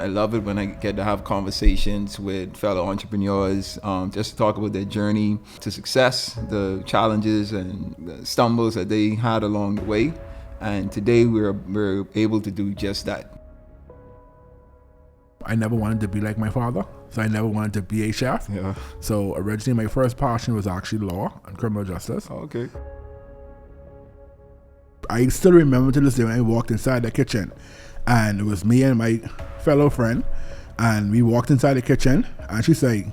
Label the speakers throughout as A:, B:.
A: I love it when I get to have conversations with fellow entrepreneurs, just to talk about their journey to success, the challenges and the stumbles that they had along the way. And today we're able to do just that.
B: I never wanted to be like my father, so I never wanted to be a chef.
A: Yeah.
B: So originally my first passion was actually law and criminal justice.
A: Oh, okay.
B: I still remember to this day when I walked inside the kitchen, and it was me and my fellow friend, and we walked inside the kitchen, and she said,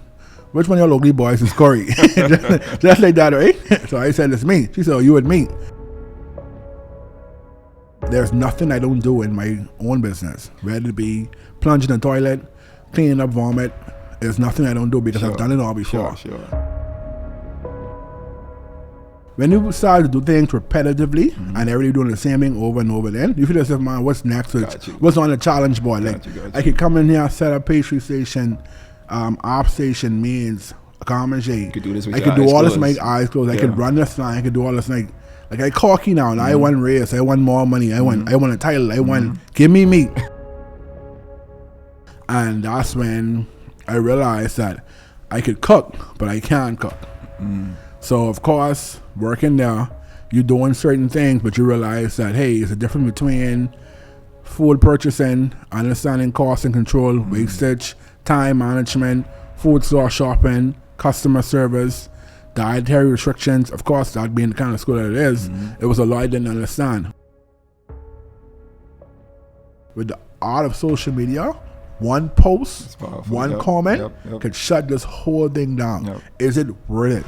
B: "Which one of your ugly boys is Corey?" just like that, right? So I said, "It's me." She said, "Oh, you and me." There's nothing I don't do in my own business, whether it be plunging in the toilet, cleaning up vomit. There's nothing I don't do because I've done it all before.
A: Sure.
B: When you start to do things repetitively and everybody doing the same thing over and over, then you feel as if, man, what's next? What's on the challenge board? I could come in here, set up pastry station, op station, means MMJ.
A: Could do this with
B: I could do all this with my eyes closed. I could run this line. I could do all this like I cocky now. And I want race. I want more money. I want a title. I want give me meat. And that's when I realized that I could cook, but I can't cook. So of course, working there, you're doing certain things, but you realize that, hey, it's a difference between food purchasing, understanding cost and control, wastage, time management, food store shopping, customer service, dietary restrictions. Of course, that being the kind of school that it is, it was a lot I didn't understand. With the art of social media, one post, one comment could shut this whole thing down. Is it worth it?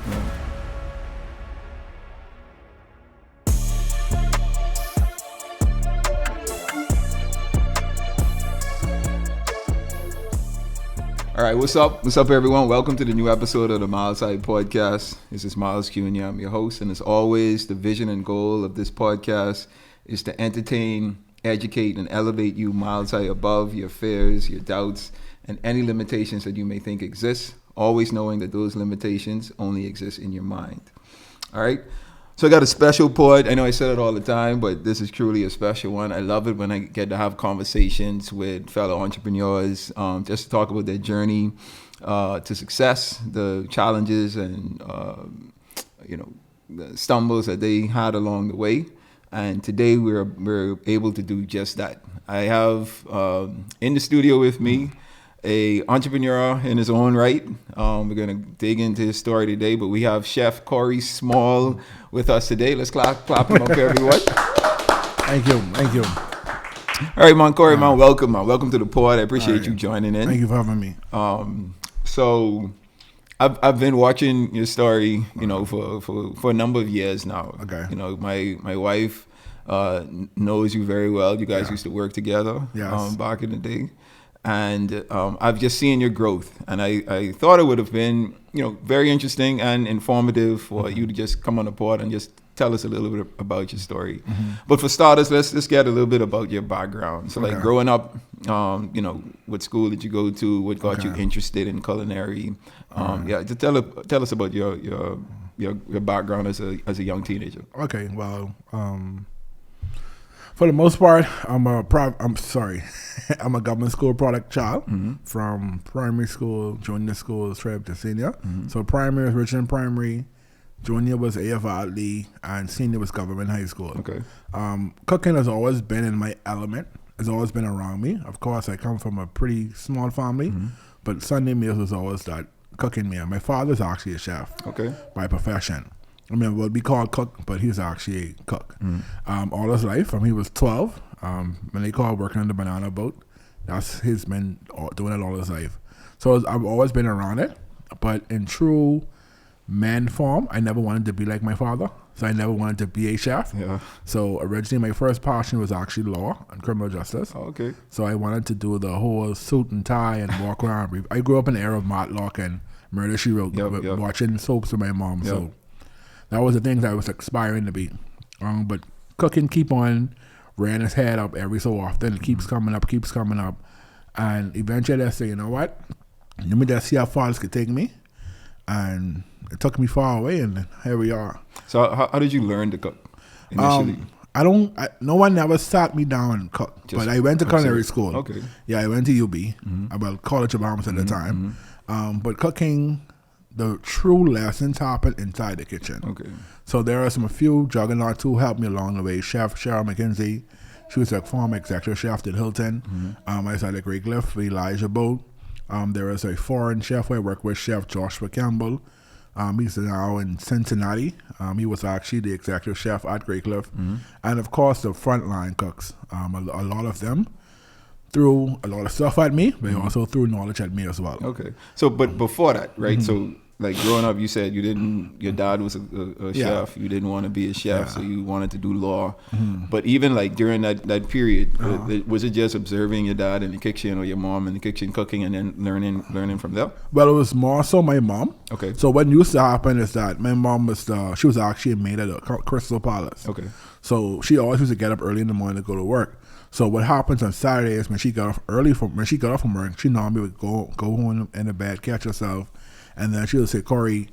A: All right, what's up? What's up, everyone? Welcome to the new episode of the Myles podcast. This is Myles Jr. I'm your host, and as always, the vision and goal of this podcast is to entertain, educate, and elevate you miles high above your fears, your doubts, and any limitations that you may think exist, always knowing that those limitations only exist in your mind. All right? So I got a special pod. I know I said it all the time, but this is truly a special one. I love it when I get to have conversations with fellow entrepreneurs, just to talk about their journey to success, the challenges and the stumbles that they had along the way. And today we're able to do just that. I have in the studio with me a entrepreneur in his own right. We're gonna dig into his story today, but we have Chef Corey Small with us today. Let's clap him up, everyone.
B: Thank you.
A: All right, man, Corey, man, welcome to the pod. I appreciate you joining in.
B: Thank you for having me.
A: So I've been watching your story, for a number of years now.
B: Okay.
A: My wife knows you very well. You guys used to work together back in the day. And I've just seen your growth. And I thought it would have been, very interesting and informative for you to just come on the pod and just tell us a little bit about your story. But for starters, let's get a little bit about your background. So like growing up, what school did you go to? What got you interested in culinary? Just tell us about your background as a young teenager.
B: Okay, well, for the most part, I'm a government school product child from primary school, junior school, straight up to senior. So primary was Richmond Primary, junior was AF Atley, and senior was government high school.
A: Okay.
B: Cooking has always been in my element. It's always been around me. Of course, I come from a pretty small family, but Sunday meals was always that cooking meal. My father's actually a chef by profession. I mean, what we call cook, but he's actually a cook. All his life, from he was 12, when they call working on the banana boat, he's been doing it all his life. So I've always been around it, but in true man form, I never wanted to be like my father, so I never wanted to be a chef.
A: Yeah.
B: So originally my first passion was actually law and criminal justice.
A: Oh, okay.
B: So I wanted to do the whole suit and tie and walk around. I grew up in the era of Matlock and Murder, She Wrote, watching soaps with my mom, so that was the things I was aspiring to be. But cooking keep on ran his head up every so often. It keeps coming up. And eventually I say, you know what? Let me just see how far this could take me. And it took me far away, and here we are.
A: So how did you learn to cook initially?
B: No one never sat me down and cooked. But I went to culinary school.
A: Okay.
B: Yeah, I went to UB, about College of Arms at the time. But cooking, the true lessons happen inside the kitchen.
A: Okay.
B: So there are a few juggernauts who helped me along the way. Chef Cheryl McKenzie, she was a former executive chef at Hilton. I started Great Cliff with Elijah Boat. There was a foreign chef I worked with, Chef Joshua Campbell. He's now in Cincinnati. He was actually the executive chef at Great Cliff. And of course, the frontline cooks. A lot of them threw a lot of stuff at me, but also threw knowledge at me as well.
A: Okay. So, but before that, right? So, like growing up, you said your dad was a chef. You didn't want to be a chef, so you wanted to do law. But even like during that period, was it just observing your dad in the kitchen or your mom in the kitchen cooking and then learning from them?
B: Well, it was more so my mom.
A: Okay.
B: So what used to happen is that my mom she was actually a maid at the Crystal Palace.
A: Okay.
B: So she always used to get up early in the morning to go to work. So what happens on Saturdays when she got off from work, she normally would go home in the bed, catch herself, and then she would say, Corey,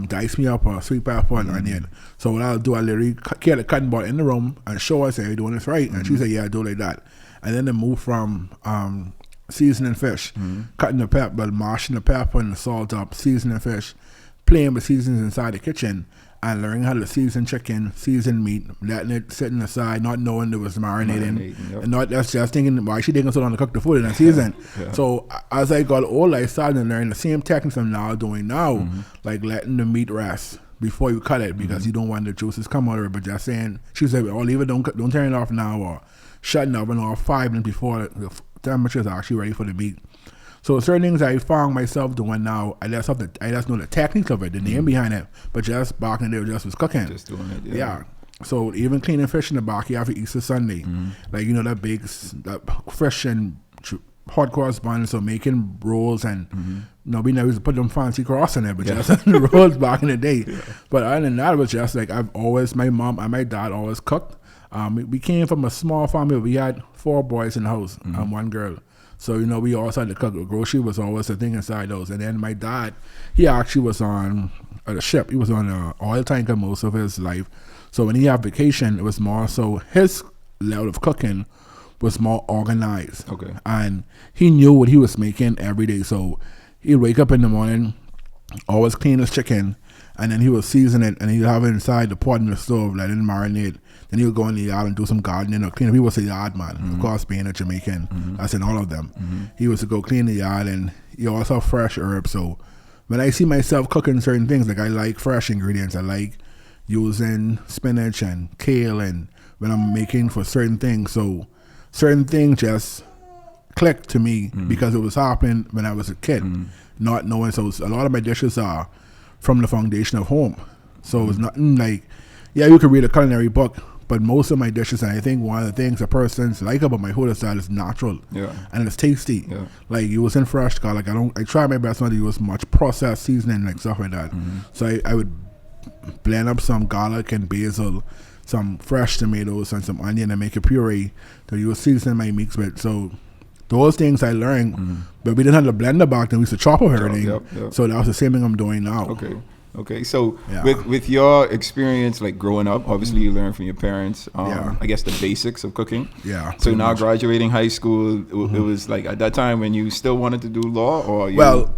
B: dice me up a sweet pepper and onion. So what I'll do, I literally get a cutting board in the room and show her, say, are you doing this right? And she said, yeah, I do like that. And then they move from seasoning fish, cutting the pepper, mashing the pepper and the salt up, seasoning fish, playing with seasons inside the kitchen, and learning how to season chicken, season meat, letting it sitting aside, not knowing it was marinating. And not just thinking, why she taking so long to cook the food and then season. So as I got older, I started to learn the same techniques I'm now doing now, like letting the meat rest before you cut it, because you don't want the juices come out of it, but just saying, she said, oh, leave it, don't turn it off now, or shutting the oven off 5 minutes before the temperature is actually ready for the meat. So certain things I found myself doing now, I just know the techniques of it, the name behind it, but just back in the day, just was cooking.
A: Just doing it,
B: yeah. So even cleaning fish in the backyard for Easter Sunday, like, that big, that fresh and hot cross buns, so making rolls and, we never used to put them fancy cross in it, but just rolls back in the day. But other than that, it was just like, my mom and my dad always cooked. We came from a small family. We had 4 boys in the house and 1 girl. So, we always had to cook. Grocery was always a thing inside those. And then my dad, he actually was on a ship. He was on an oil tanker most of his life. So when he had vacation, it was more so his level of cooking was more organized.
A: Okay.
B: And he knew what he was making every day. So he'd wake up in the morning, always clean his chicken, and then he would season it, and he'd have it inside the pot in the stove, let it marinate. Then he would go in the yard and do some gardening or clean up. He was a yard man, of course, being a Jamaican. That's in all of them. He was to go clean the yard, and he also have fresh herbs. So when I see myself cooking certain things, like I like fresh ingredients, I like using spinach and kale, and when I'm making for certain things. So certain things just clicked to me because it was happening when I was a kid, not knowing. So a lot of my dishes are from the foundation of home. So it's nothing like, you could read a culinary book, but most of my dishes, and I think one of the things a person's like about my hood style is natural, and it's tasty. Like using fresh garlic, I try my best not to use much processed seasoning, like stuff like that. So I would blend up some garlic and basil, some fresh tomatoes and some onion, and make a puree to use seasoning my meats with. So those things I learned, but we didn't have the blender back then. We used to chop everything. So that was the same thing I'm doing now.
A: Okay. So with your experience, like growing up, obviously you learned from your parents. I guess the basics of cooking. So now graduating high school, it was like at that time when you still wanted to do law, or
B: well,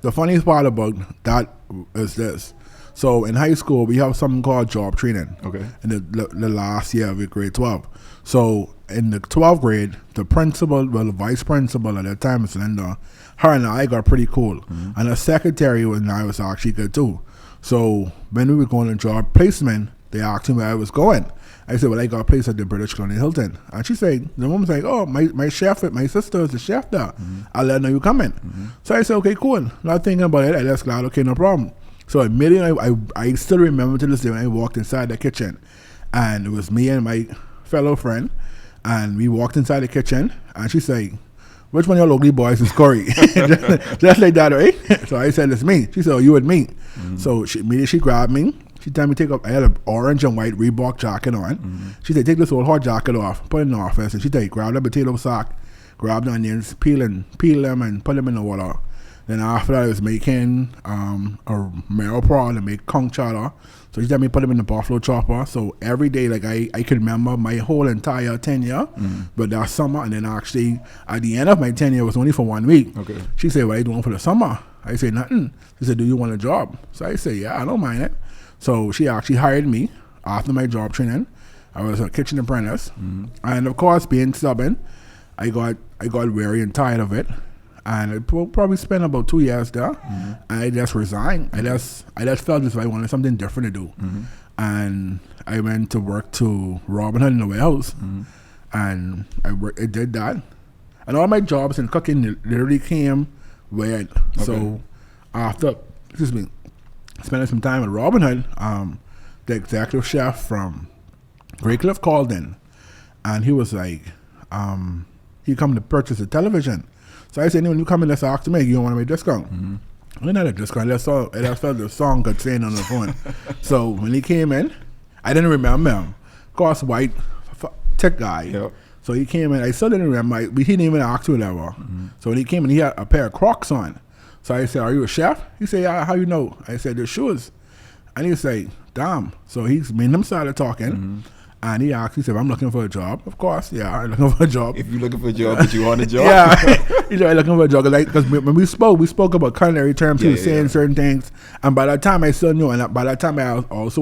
B: the funniest part about that is this. So in high school, we have something called job training.
A: Okay.
B: In the last year of grade 12. So in the 12th grade, the vice principal at that time, Miss Linda, her and I got pretty cool. And the secretary and I was actually good too. So when we were going to job placement, they asked me where I was going. I said, well, I got a place at the British Colonial Hilton. And she said, the woman's like, oh, my chef, my sister is the chef there. I'll let her know you coming. So I said, okay, cool. Not thinking about it. I just glad, okay, no problem. So immediately, I still remember to this day when I walked inside the kitchen, and it was me and my fellow friend, and we walked inside the kitchen, and she said, which one of your ugly boys is Corey? just like that, right? So I said, it's me. She said, oh, you and me. So she grabbed me. She told me to take up, I had an orange and white Reebok jacket on. She said, take this old hot jacket off, put it in the office. And she said, grab the potato sack, grab the onions, peel them and put them in the water. Then after that, I was making a marrow prawn to make conch chowder. So each time I put them in the buffalo chopper. So every day, like I could remember my whole entire tenure, but that summer, and then actually at the end of my tenure, it was only for 1 week.
A: Okay.
B: She said, "What are you doing for the summer?" I said, "Nothing." She said, "Do you want a job?" So I said, "Yeah, I don't mind it." So she actually hired me after my job training. I was a kitchen apprentice, and of course, being stubborn, I got weary and tired of it. And I probably spent about 2 years there, and I just resigned. I just felt as if I wanted something different to do, and I went to work to Robin Hood in the warehouse, and I did that, and all my jobs in cooking literally came weird. Okay. So after spending some time at Robin Hood, the executive chef from Great Cliff called in, and he was like, he come to purchase a television. So I said, when you come in, let's talk to me. You don't want to make discount. I didn't have a discount. I felt the song got saying on the phone. So when he came in, I didn't remember him. Of course, white tech guy.
A: Yep.
B: So he came in. I still didn't remember. He didn't even ask me level. So when he came in, he had a pair of Crocs on. So I said, "Are you a chef?" He said, "Yeah, how you know?" I said, "The shoes." And he said, "Damn." So me and him started talking. And he asked, he said, "I'm looking for a job." Of course, yeah, I'm looking for a job.
A: If you're looking for a job, but you want a job?
B: Yeah, he's like, looking for a job. Because when we spoke about culinary terms. He was saying certain things. And by that time, I still knew. And by that time, I was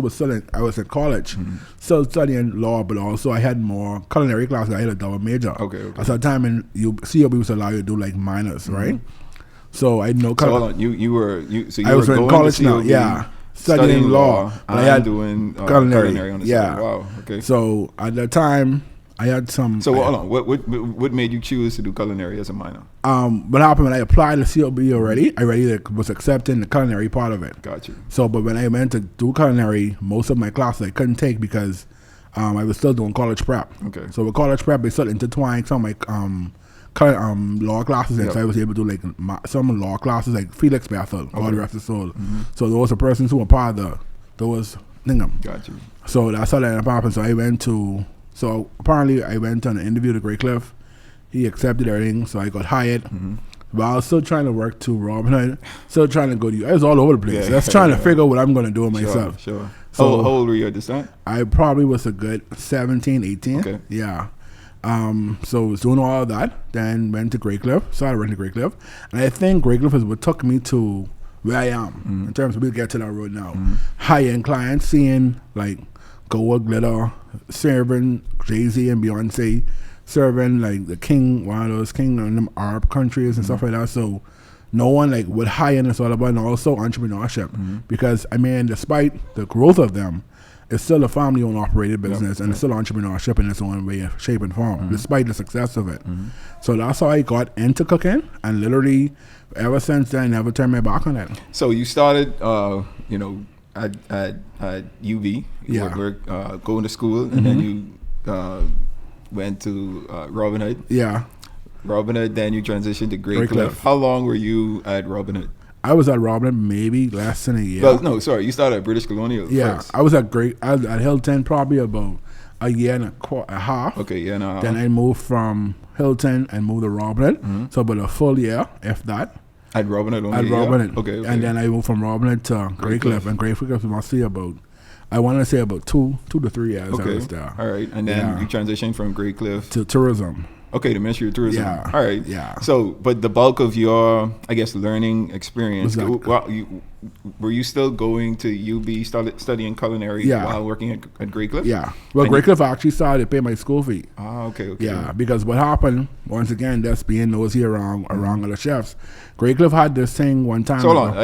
B: in college, still studying law, but also I had more culinary classes. I had a double major.
A: Okay.
B: At that time, and COB was allowed you to do like minors, right? So I know.
A: So hold on, you were
B: I was in college now. Yeah. Studying law.
A: I had doing culinary on the side. Wow. Okay.
B: So at the time, I had some.
A: So hold on. What made you choose to do culinary as a minor?
B: What happened when I applied to COB already? I already was accepting the culinary part of it.
A: Got you.
B: So, but when I went to do culinary, most of my classes I couldn't take because I was still doing college prep.
A: Okay.
B: So with college prep, they still intertwined some of my law classes, and so I was able to do like some law classes like Felix Bethel, God rest his soul. So those are persons who were part of those thingam.
A: Got you.
B: So that's how that ended up happening. So apparently I went on an interview to Great Cliff. He accepted everything, so I got hired. But I was still trying to work to Robin Hood, still trying to go to I was all over the place. Just trying to figure out what I'm going to do with myself.
A: Sure.
B: So
A: how old were you at this time? I
B: probably was a good 17, 18.
A: Okay.
B: Yeah. So I was doing all of that, then went to Great Cliff, started working to Great Cliff, and I think Great Cliff is what took me to where I am in terms of, we'll get to that road now. High-end clients, seeing like gold glitter, serving Jay-Z and Beyonce, serving like the king, one of those king in them Arab countries and stuff like that. So no one like what high-end is all about, and also entrepreneurship, because I mean, despite the growth of them, it's still a family-owned operated business, and it's still entrepreneurship in its own way, shape, and form, despite the success of it. So that's how I got into cooking, and literally, ever since then, never turned my back on it.
A: So you started, at UV. You were going to school, and then you went to Robin Hood.
B: Yeah.
A: Robin Hood, then you transitioned to Great Cliff. How long were you at Robin Hood?
B: I was at Robin maybe less than a year.
A: Well, no, sorry. You started at British Colonial first.
B: I was at Hilton probably about a year and a half.
A: Okay, year and a half.
B: Then I moved from Hilton and moved to Robin Hood. So about a full year, if that.
A: At Robin Hood only?
B: At Robin Hood.
A: Okay.
B: And then I moved from Robin Hood to Great Cliff. And Great Cliff was mostly about, I want to say about 2 to 3 years I was there.
A: All right. And then you transitioned from Great Cliff
B: to tourism.
A: Okay, the Ministry of Tourism.
B: Yeah.
A: All right.
B: Yeah.
A: So, but the bulk of your, I guess, learning experience, were you still going to UB, studying culinary while working at Great Cliff?
B: Yeah. Well, Great Cliff actually started to pay my school fee.
A: Ah, okay.
B: Yeah, because what happened, once again, that's being nosy around other chefs. Great Cliff had this thing one time.
A: So hold on.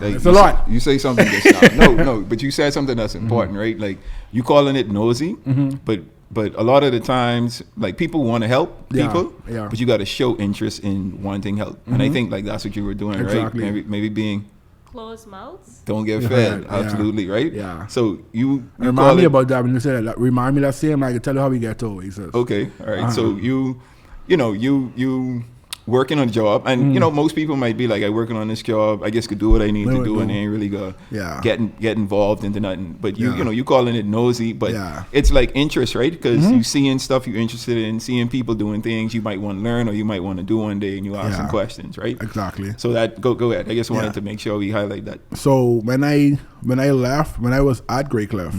B: It's a lot.
A: You say something that's not. No, but you said something that's important, right? Like, you calling it nosy, but a lot of the times, like, people want to help people, but you got to show interest in wanting help. And I think, like, that's what you were doing,
B: exactly.
A: right? Maybe being
C: closed mouths.
A: Don't get fed.
B: Yeah.
A: Right?
B: Yeah.
A: So you
B: remind me about that when you said that. Remind me that same. I can tell you how we get to Oasis.
A: Okay. All right. So you working on a job, and you know, most people might be like, I working on this job, I guess could do what I need to do, and they ain't really go get involved into nothing. But you know, you calling it nosy, but it's like interest, right? Because you seeing stuff you're interested in, seeing people doing things you might want to learn or you might want to do one day, and you ask some questions, right?
B: Exactly.
A: So that go ahead. I just wanted to make sure we highlight that.
B: So when I left, when I was at Great Cliff,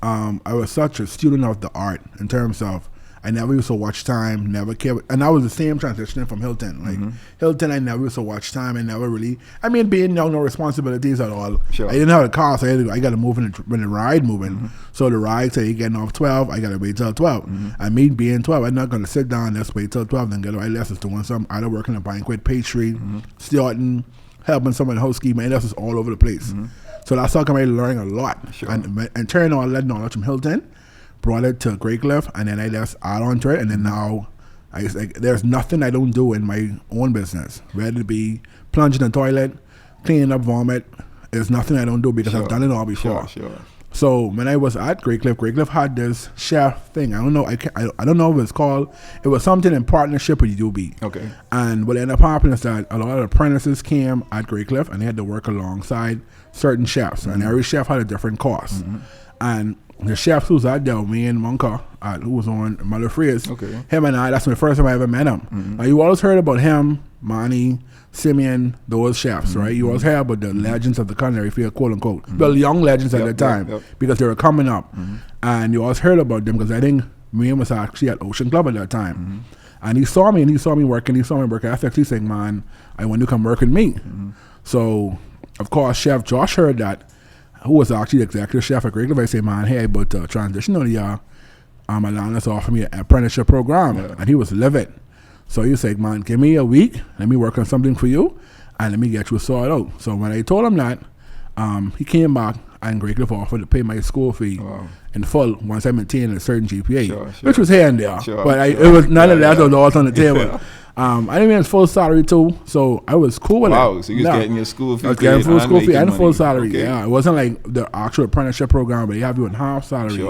B: I was such a student of the art in terms of I never used to watch time, never cared. And I was the same transitioning from Hilton. Like Hilton, I never used to watch time. I never really, I mean, being young, no responsibilities at all.
A: Sure.
B: I didn't have a car, so I got to move when the ride moving. So the ride say, you getting off 12, I got to wait till 12. I mean, being 12, I'm not going to sit down, let's wait till 12, then get a ride. Let's just doing something. Either working a banquet, pastry, starting, helping someone housekeeping. And that's just all over the place. So that's how I learning a lot.
A: Sure.
B: And turning all that knowledge from Hilton, brought it to Great Cliff, and then I just add on to it, and then now there's nothing I don't do in my own business. Whether it be plunging in the toilet, cleaning up vomit, there's nothing I don't do because I've done it all before.
A: Sure.
B: So when I was at Great Cliff had this chef thing. I don't know. I don't know what it's called. It was something in partnership with UB.
A: Okay.
B: And what ended up happening is that a lot of apprentices came at Great Cliff, and they had to work alongside certain chefs, and every chef had a different cost. And the chef who's out there, me and Monka, who was on Mother Freeze, him and I, that's the first time I ever met him. Now, you always heard about him, Manny, Simeon, those chefs, right? You always heard about the legends of the culinary field, quote unquote. Well, young legends at the time, because they were coming up. And you always heard about them, because I think me was actually at Ocean Club at that time. And he saw me working. I actually saying, man, I want you to come work with me. So, of course, Chef Josh heard that, who was actually the executive chef at Great Cliff. I say, man, hey, but transition on the Atlantis offered me an apprenticeship program, and he was livid. So he said, man, give me a week, let me work on something for you, and let me get you sorted out. So when I told him that, he came back, and Great Cliff offered to pay my school fee in full once I maintained a certain GPA, which was here and there. But it was none of that was all on the table. I didn't mean full salary too, so I was cool with it.
A: Wow, so you was getting your school fee.
B: I was getting full school fee and full salary. Yeah, it wasn't like the actual apprenticeship program, but they have you in half salary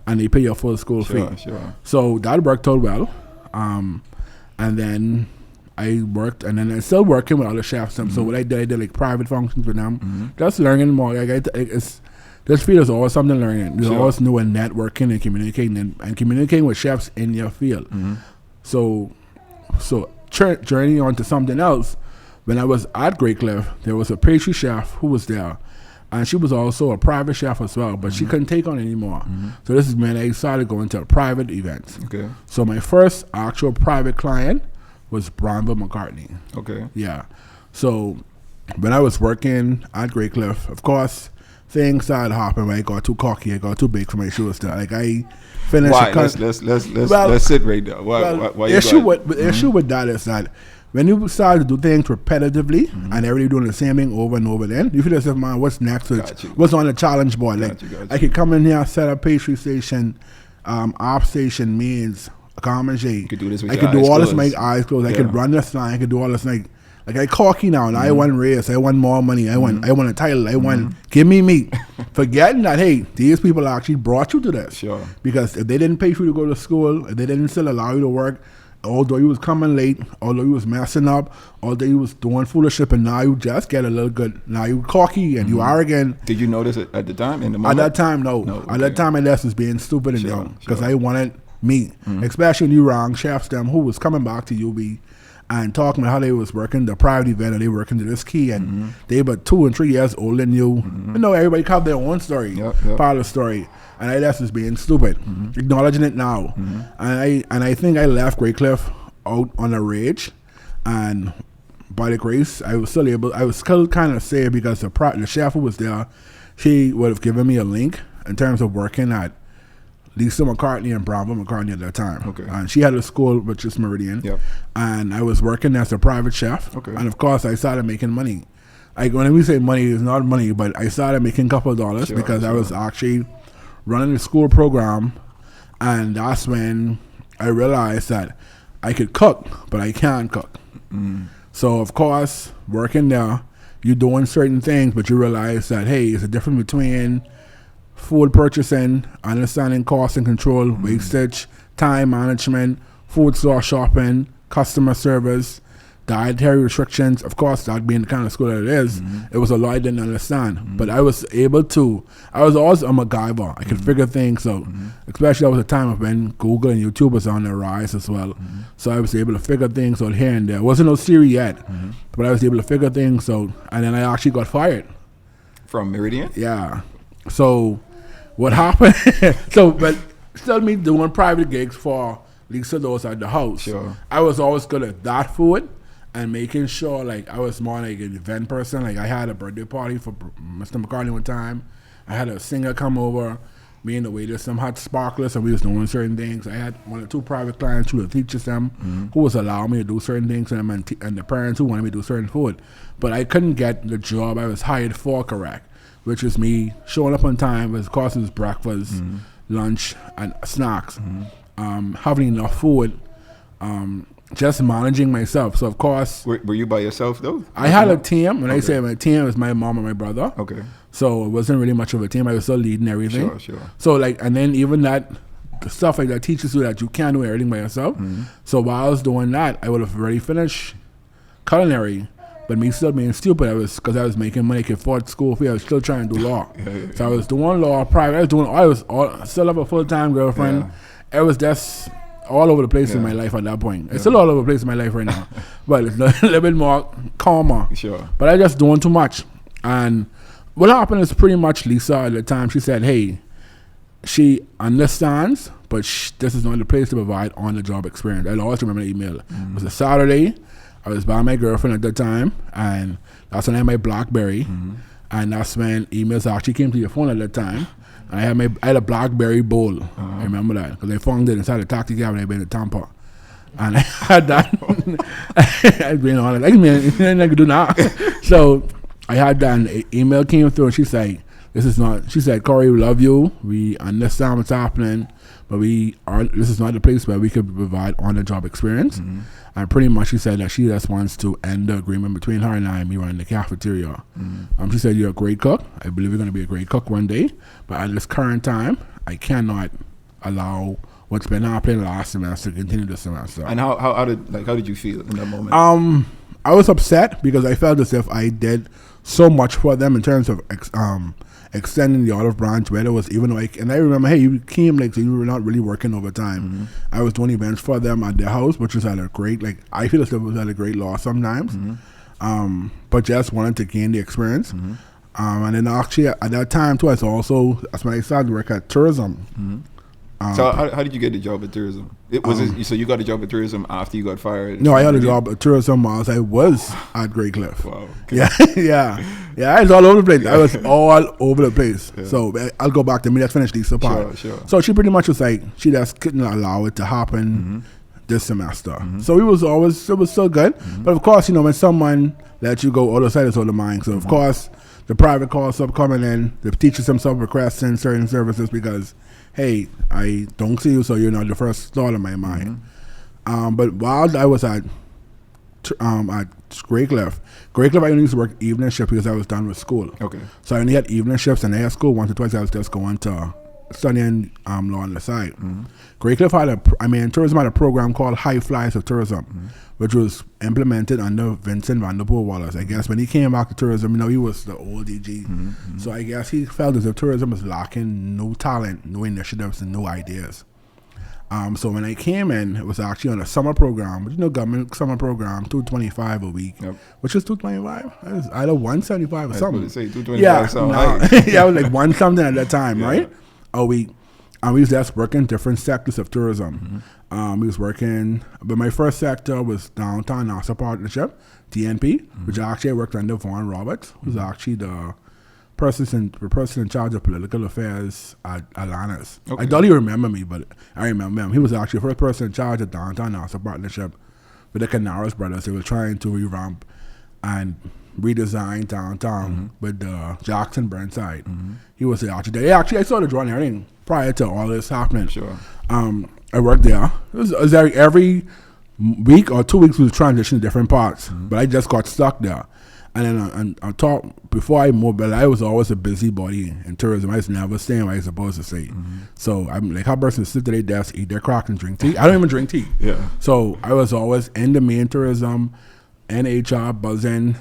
B: and they pay your full school fee. So that worked out well. And then I worked, and then I'm still working with other chefs. So what I did like private functions with them, just learning more. This field is always something learning. There's always new and networking and communicating and communicating with chefs in your field. So journeying on to something else, when I was at Great Cliff, there was a pastry chef who was there, and she was also a private chef as well, but she couldn't take on anymore. So this is when I started going to private events. So my first actual private client was Bramble McCartney. Yeah. So when I was working at Great Cliff, of course, things started happening when I got too cocky, I got too big for my shoes. Like I finished.
A: Why? Let's sit right there. Why
B: the issue with that is that when you start to do things repetitively and everybody doing the same thing over and over, then you feel as if, man, what's next? What's on the challenge board? I could come in here, set up pastry station, op station, means MMJ.
A: You could do this with
B: I could do all this with my eyes closed. I could run this line. I could do all this like I cocky now, and I want race, I want more money, I want a title, I want give me meat. Forgetting that, hey, these people actually brought you to this. Because if they didn't pay for you to go to school, if they didn't still allow you to work, although you was coming late, although you was messing up, although you was doing fooliship, and now you just get a little good. Now you cocky and you arrogant.
A: Did you notice it at the time? In the moment?
B: At that time, no. At that time, I just was being stupid and young because I wanted meat, especially when you wrong chefs them who was coming back to UB and talking about how they was working the private event, and they working to this key, and they about 2 and 3 years older than you. You know, everybody have their own story, part of the story, and I left as being stupid, acknowledging it now, and I think I left Great Cliff out on a rage, and by the grace, I was still kind of sad because the chef who was there, she would have given me a link in terms of working at Lisa McCartney and Bramble McCartney at that time. And she had a school which is Meridian. And I was working as a private chef. And of course I started making money. When we say money, it's not money, but I started making a couple of dollars because I was actually running the school program, and that's when I realized that I could cook, but I can't cook. So of course, working there, you're doing certain things, but you realize that, hey, there's a difference between food purchasing, understanding cost and control, wastage, time management, food store shopping, customer service, dietary restrictions. Of course, that being the kind of school that it is, it was a lot I didn't understand. But I was able to. I was always a MacGyver. I could figure things out. Especially that was a time when Google and YouTube was on the rise as well. So I was able to figure things out here and there. Wasn't no Siri yet, but I was able to figure things out. And then I actually got fired
A: from Meridian.
B: Yeah. So what happened? But still me doing private gigs for Lisa those at the house.
A: Sure.
B: I was always good at that food and making sure like I was more like an event person. Like I had a birthday party for Mr. McCartney one time. I had a singer come over. Me and the waiters, some hot sparklers, and we was doing certain things. I had 1 or 2 private clients who were teachers them, who was allowing me to do certain things to them, and the parents who wanted me to do certain food. But I couldn't get the job I was hired for correct, which is me showing up on time. Of course, it was breakfast, lunch, and snacks. Having enough food, just managing myself. So of course,
A: were you by yourself though?
B: I had a team. When I say my team, it was my mom and my brother.
A: Okay.
B: So it wasn't really much of a team. I was still leading everything.
A: Sure.
B: So like, and then even that stuff like that teaches you that you can't do everything by yourself. So while I was doing that, I would have already finished culinary. But me still being stupid, because I was making money, could afford school fee. I was still trying to do law. So I was doing law private. I was still have a full-time girlfriend. It was just all over the place in my life at that point. It's still all over the place in my life right now. But it's a little bit more calmer.
A: Sure.
B: But I just doing too much. And what happened is pretty much Lisa at the time, she said, hey, she understands, but this is not the place to provide on-the-job experience. I always remember the email. It was a Saturday. I was by my girlfriend at the time, and that's when I had my BlackBerry, and that's when emails actually came to your phone at that time. And I had a BlackBerry bowl. I remember that because I found it inside the taxi cab when I been to Tampa, and I had that. I was being honest, I could do that. So I had that, and an email came through, and she said, she said, Corey, we love you. We understand what's happening, but this is not the place where we could provide on-the-job experience. And pretty much she said that she just wants to end the agreement between her and I and me running the cafeteria. She said, you're a great cook. I believe you're going to be a great cook one day. But at this current time, I cannot allow what's been happening last semester to continue this semester.
A: And how did you feel in that moment?
B: I was upset because I felt as if I did so much for them in terms of extending the olive branch, whether it was even like, and I remember, hey, you came like, so you were not really working overtime. I was doing events for them at their house, which was at a great, like, I feel as if it was at a great loss sometimes, but just wanted to gain the experience. And then actually at that time too, that's when I started to work at tourism.
A: So how did you get the job at tourism? So you got a job at tourism after you got fired?
B: No, I had a job at tourism while I was at Great Cliff.
A: Wow. Okay.
B: Yeah. I was all over the place. I was all over the place. Yeah. So I'll go back to me. Let's finish Lisa part.
A: Sure.
B: So she pretty much was like, she just couldn't allow it to happen this semester. So it was so good. But of course, when someone lets you go, all of a sudden it's all the mind. So of course, the private calls up coming in, the teachers themselves requesting certain services because, hey, I don't see you, so you're not the first thought in my mind. But while I was at Great Cliff, I only used to work evening shifts because I was done with school. Okay. So I only had evening shifts, and I had school once or twice. I was just going to studying law on the side. Great Cliff tourism had a program called High Flyers of Tourism, which was implemented under Vincent Vanderpool Wallace. I guess when he came back to tourism, he was the old DG. So I guess he felt as if tourism was lacking no talent, no initiatives, and no ideas. So when I came in, it was actually on a summer program, government summer program, $225 a week, which is $225. It was either $175 or something.
A: Say $225.
B: Yeah, it was like one something at that time, right? A week. We was just working different sectors of tourism. We was working, but my first sector was Downtown NASA Partnership, DNP, which actually I worked under Vaughn Roberts, who's actually the person in charge of political affairs at Atlantis. I don't even remember me, but I remember him. He was actually the first person in charge of Downtown NASA Partnership with the Canaris brothers. They were trying to revamp and redesign downtown with the Jackson Burnside. He was the architect. I saw the drawing and everything prior to all this happening.
A: Sure.
B: I worked there. It was every week or 2 weeks we would transition to different parts, but I just got stuck there. And then I thought before I moved, but I was always a busybody in tourism. I was never staying where I was supposed to stay. So I'm like, how person sit at their desk, eat their crock and drink tea. I don't even drink tea. Yeah. So I was always in the main tourism, in HR, buzzing,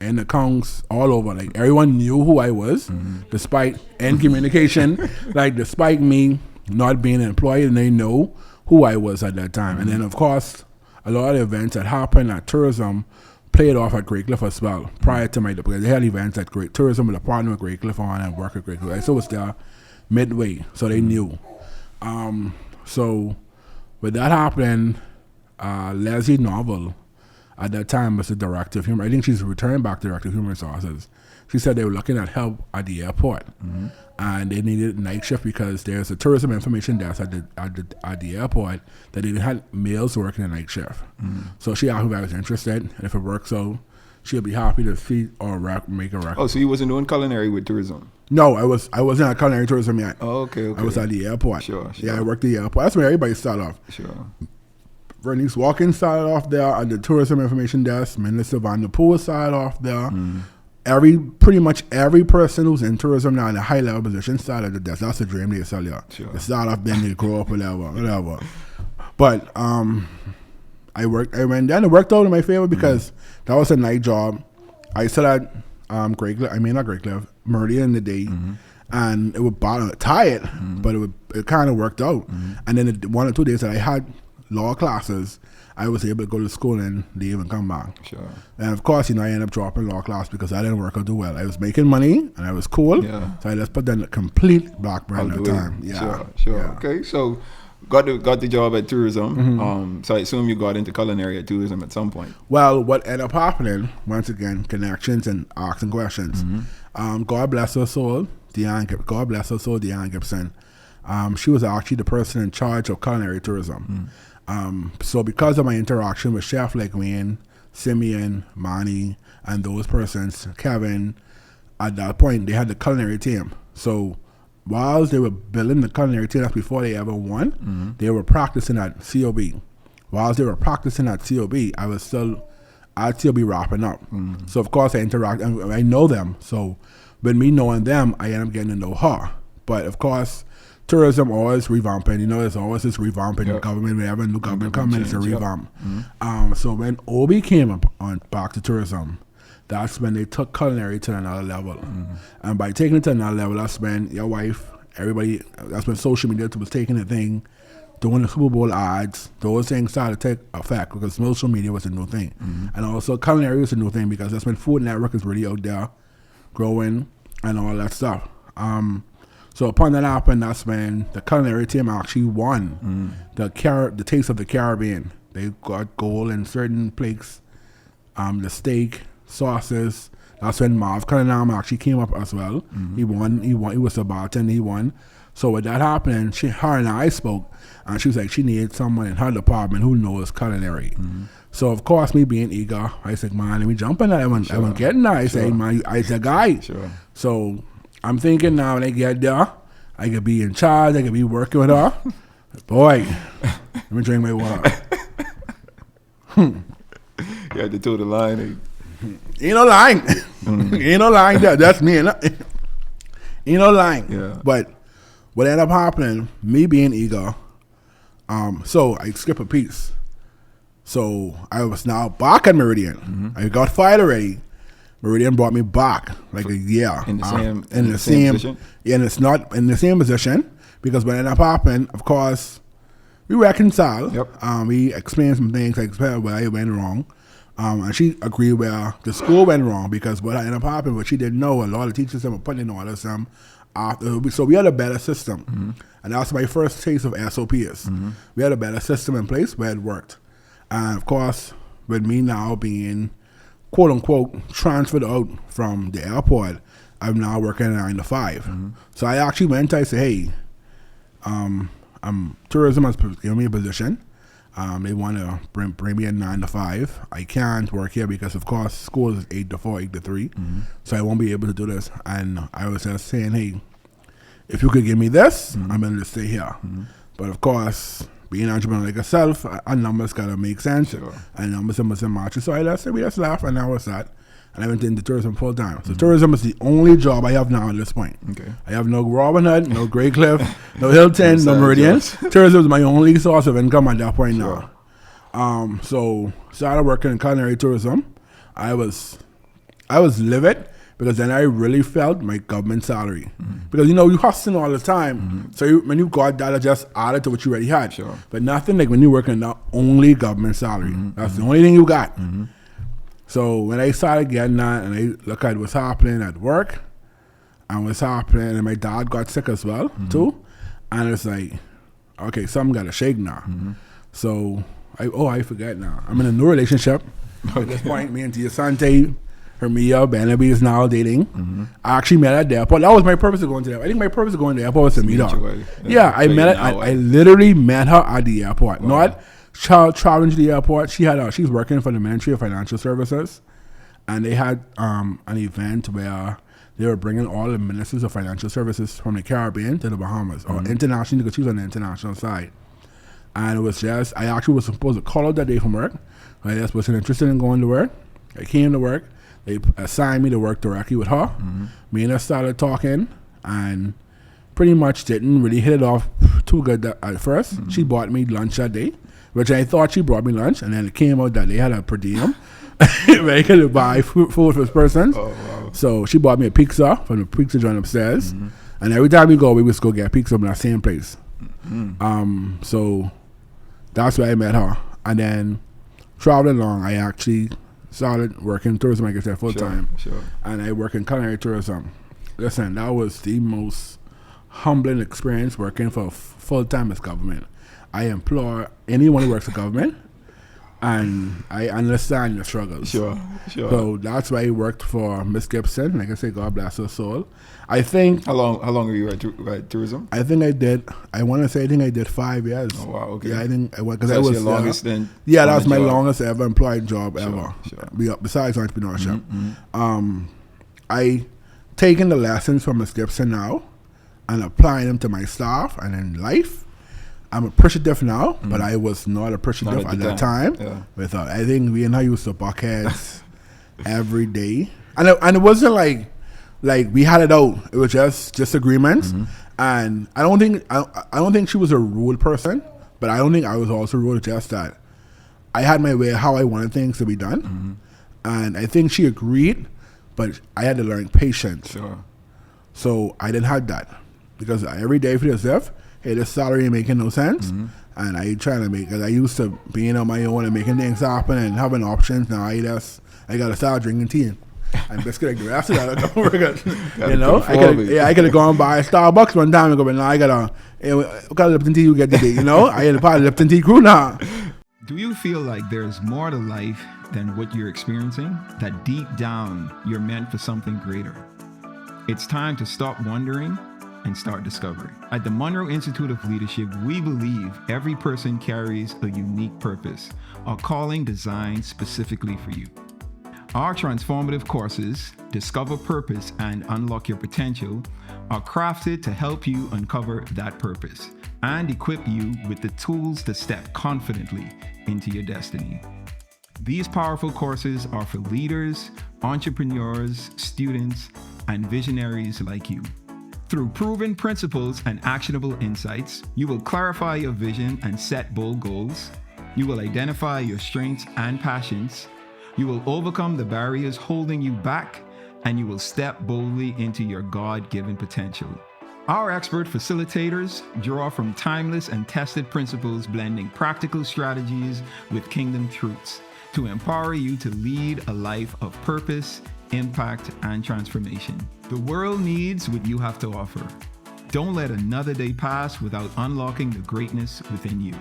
B: in accounts, all over. Like, everyone knew who I was, despite in communication, like, despite me not being an employee, and they know who I was at that time. And then, of course, a lot of the events that happened at tourism played off at Great Cliff as well, prior to because they had events at Great Tourism with a partner with Great Cliff on and work at Great Cliff. I still was there midway, so they knew. So with that happening, Leslie Novel, at that time, was the director of human. I think she's returned back to director of human resources. She said they were looking at help at the airport, and they needed night shift because there's a tourism information desk at the airport that they had males working a night shift. So she asked me if I was interested, and if it works out, she'll be happy to feed or make a record.
A: Oh, so you wasn't doing culinary with tourism?
B: No, I wasn't at culinary tourism yet.
A: Oh, okay.
B: I was at the airport.
A: Sure.
B: Yeah, I worked at the airport. That's where everybody started off.
A: Sure.
B: Bernice Watkins started off there at the tourism information desk. Minister Van der Poel started off there. Pretty much every person who's in tourism now in a high level position started at the desk. That's the dream they sell you.
A: Sure.
B: They start off, then they grow up, whatever. But I went down. It worked out in my favor because that was a night job. I still had not Great Cliff, Meridian in the day, and it would bother tired, but it kind of worked out. And then 1 or 2 days that I had law classes, I was able to go to school and leave and come back.
A: Sure.
B: And of course, I ended up dropping law class because I didn't work out too well. I was making money and I was cool. Yeah. So I just put that in a complete back burner at the time. Yeah.
A: Sure.
B: Yeah.
A: Okay. So got the job at tourism. So I assume you got into culinary at tourism at some point.
B: Well, what ended up happening, once again, connections and asking questions. God bless her soul, Deanne Gibson. She was actually the person in charge of culinary tourism. So because of my interaction with chefs like Wayne, Simeon, Manny, and those persons, Kevin, at that point, they had the culinary team. So while they were building the culinary team, that's before they ever won, they were practicing at COB. While they were practicing at COB, I'd still be wrapping up. So of course I interact, and I know them. So with me knowing them, I end up getting to know her. But of course, tourism always revamping. There's always this revamping in government. Whenever a new government comes in, it's a revamp. So when Obi came up on back to tourism, that's when they took culinary to another level. And by taking it to another level, that's when your wife, everybody, that's when social media was taking the thing, doing the Super Bowl ads, those things started to take effect because social media was a new thing. And also culinary was a new thing because that's when Food Network is really out there growing and all that stuff. So upon that happened, that's when the culinary team actually won the Taste of the Caribbean. They got gold in certain plates, the steak, sauces. That's when Marv Cunningham actually came up as well. He won. He was the bartender. He won. So with that happening, her and I spoke, and she was like, she needed someone in her department who knows culinary. So of course, me being eager, I said, man, let me jump in that. I won't get in that. I said, man, I the guy. So I'm thinking now when I get there, I could be in charge. I could be working with her. Boy, let me drink my water.
A: You had to toe the line.
B: Ain't no lying. Ain't no lying there. That's me. Ain't no lying.
A: Yeah.
B: But what ended up happening, me being eager, so I skip a piece. So I was now back at Meridian. I got fired already. Meridian brought me back like a year.
A: In the same position?
B: Yeah, and it's not in the same position because what ended up happening, of course, we reconciled. We explained some things, like where it went wrong. And she agreed where the school went wrong because what ended up happening, what she didn't know, a lot of teachers were putting in orders. So we had a better system. And that was my first taste of SOPs. We had a better system in place where it worked. And of course, with me now being quote unquote transferred out from the airport, I'm now working 9 to 5. So I actually went, I said, hey, tourism has given me a position. They want to bring me in 9 to 5. I can't work here because, of course, school is 8 to 4, 8 to 3. So I won't be able to do this. And I was just saying, hey, if you could give me this, I'm going to stay here. But, of course, being an entrepreneur like yourself, a numbers got to make sense. And numbers must match. So I just said, we just laughed, and that was that. And I went into tourism full time. So tourism is the only job I have now at this point. I have no Robin Hood, no Great Cliff, no Hilton, no Meridian. Tourism is my only source of income at that point now. So started working in culinary tourism. I was livid because then I really felt my government salary. Because you hustling all the time. So when you got that, it just added to what you already had.
A: Sure.
B: But nothing like when you're working now, only government salary. That's the only thing you got. So when I started getting that and I look at what's happening at work and what's happening, and my dad got sick as well too. And it's like, okay, something got to shake now. So I forget now. I'm in a new relationship. At this point, me and Tia Sante, Hermia, Benaby is now dating. I actually met her at the airport. That was my purpose of going to the airport. I think my purpose of going to the airport was to meet her. Yeah, I met her. I literally met her at the airport. Not traveling to the airport. She's working for the Ministry of Financial Services. And they had an event where they were bringing all the ministers of financial services from the Caribbean to the Bahamas, or internationally, because she was on the international side. And it was just, I actually was supposed to call out that day from work. I just wasn't interested in going to work. I came to work. They assigned me to work directly with her. Me and her started talking and pretty much didn't really hit it off too good at first. She bought me lunch that day, which I thought she brought me lunch. And then it came out that they had a per diem where you could buy food for this person. Oh, wow. So she bought me a pizza from the pizza joint upstairs. And every time we would go get pizza from that same place. So that's where I met her. And then traveling along, I actually started working tourism, like I said, full time. Sure. And I work in culinary tourism. Listen, that was the most humbling experience working for full time as government. I implore anyone who works for government, and I understand your struggles. Sure. So that's why I worked for Miss Gibson. Like I say, God bless her soul. I think.
A: How long were you at tourism?
B: I think I did 5 years.
A: Oh wow, okay.
B: Yeah, I think because
A: that was your longest then.
B: Yeah, that was my longest ever employed job ever. Sure. Besides entrepreneurship, I taking the lessons from Miss Gibson now and applying them to my staff and in life. I'm appreciative now, but I was not appreciative at that time. Yeah. I think we and her used to buck heads every day, and it wasn't like we had it out. It was just disagreements, and I don't think she was a rude person, but I don't think I was also rude. Just that I had my way how I wanted things to be done, and I think she agreed, but I had to learn patience. Sure. So I didn't have that because every day for yourself. Hey, this salary ain't making no sense. And I trying to make, because I used to being on my own and making things happen and having options. Now I got to start drinking tea and biscuit like the rest of that. I could have gone by Starbucks one time and go, but now I got to, what kind of Lipton tea you get today? I had a part of the Lipton tea crew now.
A: Do you feel like there's more to life than what you're experiencing? That deep down, you're meant for something greater? It's time to stop wondering and start discovering. At the Munroe Institute of Leadership, we believe every person carries a unique purpose, a calling designed specifically for you. Our transformative courses, Discover Purpose and Unlock Your Potential, are crafted to help you uncover that purpose and equip you with the tools to step confidently into your destiny. These powerful courses are for leaders, entrepreneurs, students, and visionaries like you. Through proven principles and actionable insights, you will clarify your vision and set bold goals. You will identify your strengths and passions. You will overcome the barriers holding you back, and you will step boldly into your God-given potential. Our expert facilitators draw from timeless and tested principles, blending practical strategies with kingdom truths to empower you to lead a life of purpose, impact, and transformation. The world needs what you have to offer. Don't let another day pass without unlocking the greatness within you.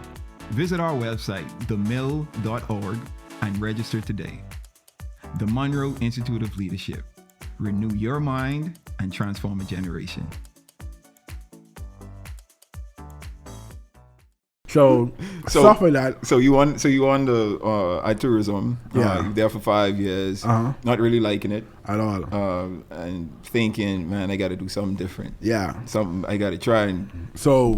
A: Visit our website, themill.org, and register today. The Munroe Institute of Leadership. Renew your mind and transform a generation.
B: So stuff like that.
A: So you on the at tourism? Yeah, you're there for 5 years. Not really liking it
B: at all.
A: And thinking, man, I got to do something different.
B: Yeah,
A: something I got to try and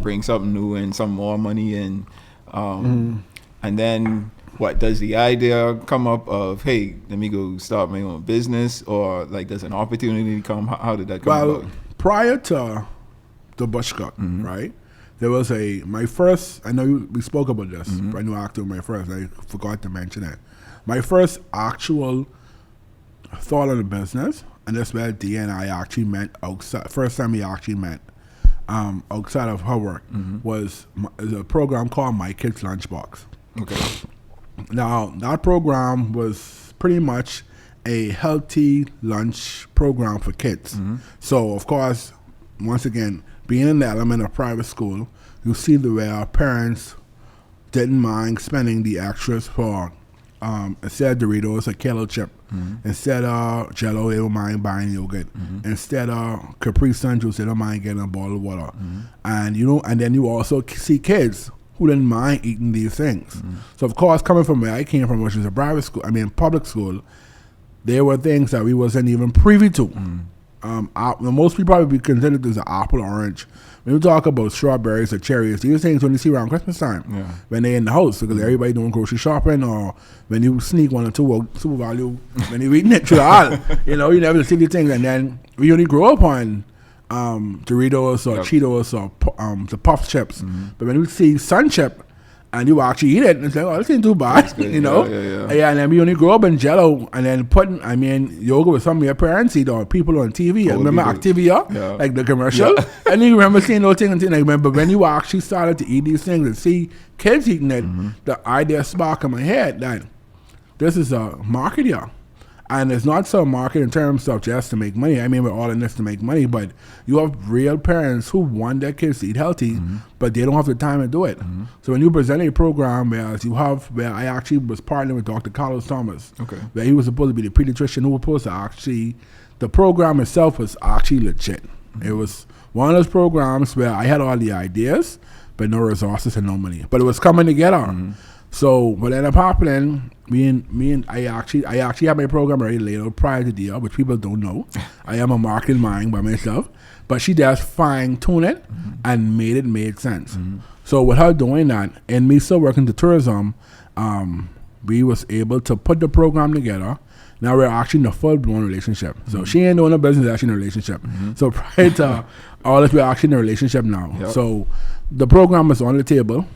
A: bring something new and some more money in. And then what does the idea come up of? Hey, let me go start my own business, or like does an opportunity come? How did that come about?
B: Prior to the bush cut, right? there was my first, I know we spoke about this, but I know after my first, I forgot to mention it. My first actual thought on the business, and that's where Dee and I actually met outside, first time we actually met outside of her work, was a program called My Kids Lunchbox.
A: Okay.
B: Now, that program was pretty much a healthy lunch program for kids. So, of course, once again, being in the element of private school, you see the way our parents didn't mind spending the extras for instead of Doritos, a Kalo chip. Instead of Jello, they don't mind buying yogurt. Instead of Capri Sun juice, they don't mind getting a bottle of water. And and then you also see kids who didn't mind eating these things. So of course, coming from where I came from, which is a private school, public school, there were things that we wasn't even privy to. Most people probably consider this an apple or orange. When you talk about strawberries or cherries, these things when you see around Christmas time, when they're in the house, because everybody doing grocery shopping, or when you sneak one or two super value, when you eating it through the aisle, you never see these things. And then we only grew up on Doritos or Cheetos or the puff chips. But when you see Sun Chip and you actually eat it, and it's like, oh, this ain't too bad, Yeah, and then we only grew up in Jello, and then yoga with some of your parents eat or people on TV. Remember Activia, like the commercial? And you remember seeing those things and remember when you actually started to eat these things and see kids eating it, the idea sparked in my head that this is a market here. And it's not so market in terms of just to make money. We're all in this to make money, but you have real parents who want their kids to eat healthy, but they don't have the time to do it. So when you present a program where I actually was partnering with Dr. Carlos Thomas, where he was supposed to be the pediatrician who was supposed to actually, the program itself was actually legit. It was one of those programs where I had all the ideas, but no resources and no money. But it was coming together. So what ended up happening, I actually have my program already laid out prior to Dia, which people don't know. I am a marketing mind by myself, but she just fine-tuned it and made sense. So with her doing that, and me still working to tourism, we was able to put the program together. Now we're actually in a full-blown relationship. So she ain't doing a business, actually in a relationship. So prior to all this, we're actually in a relationship now. So the program is on the table,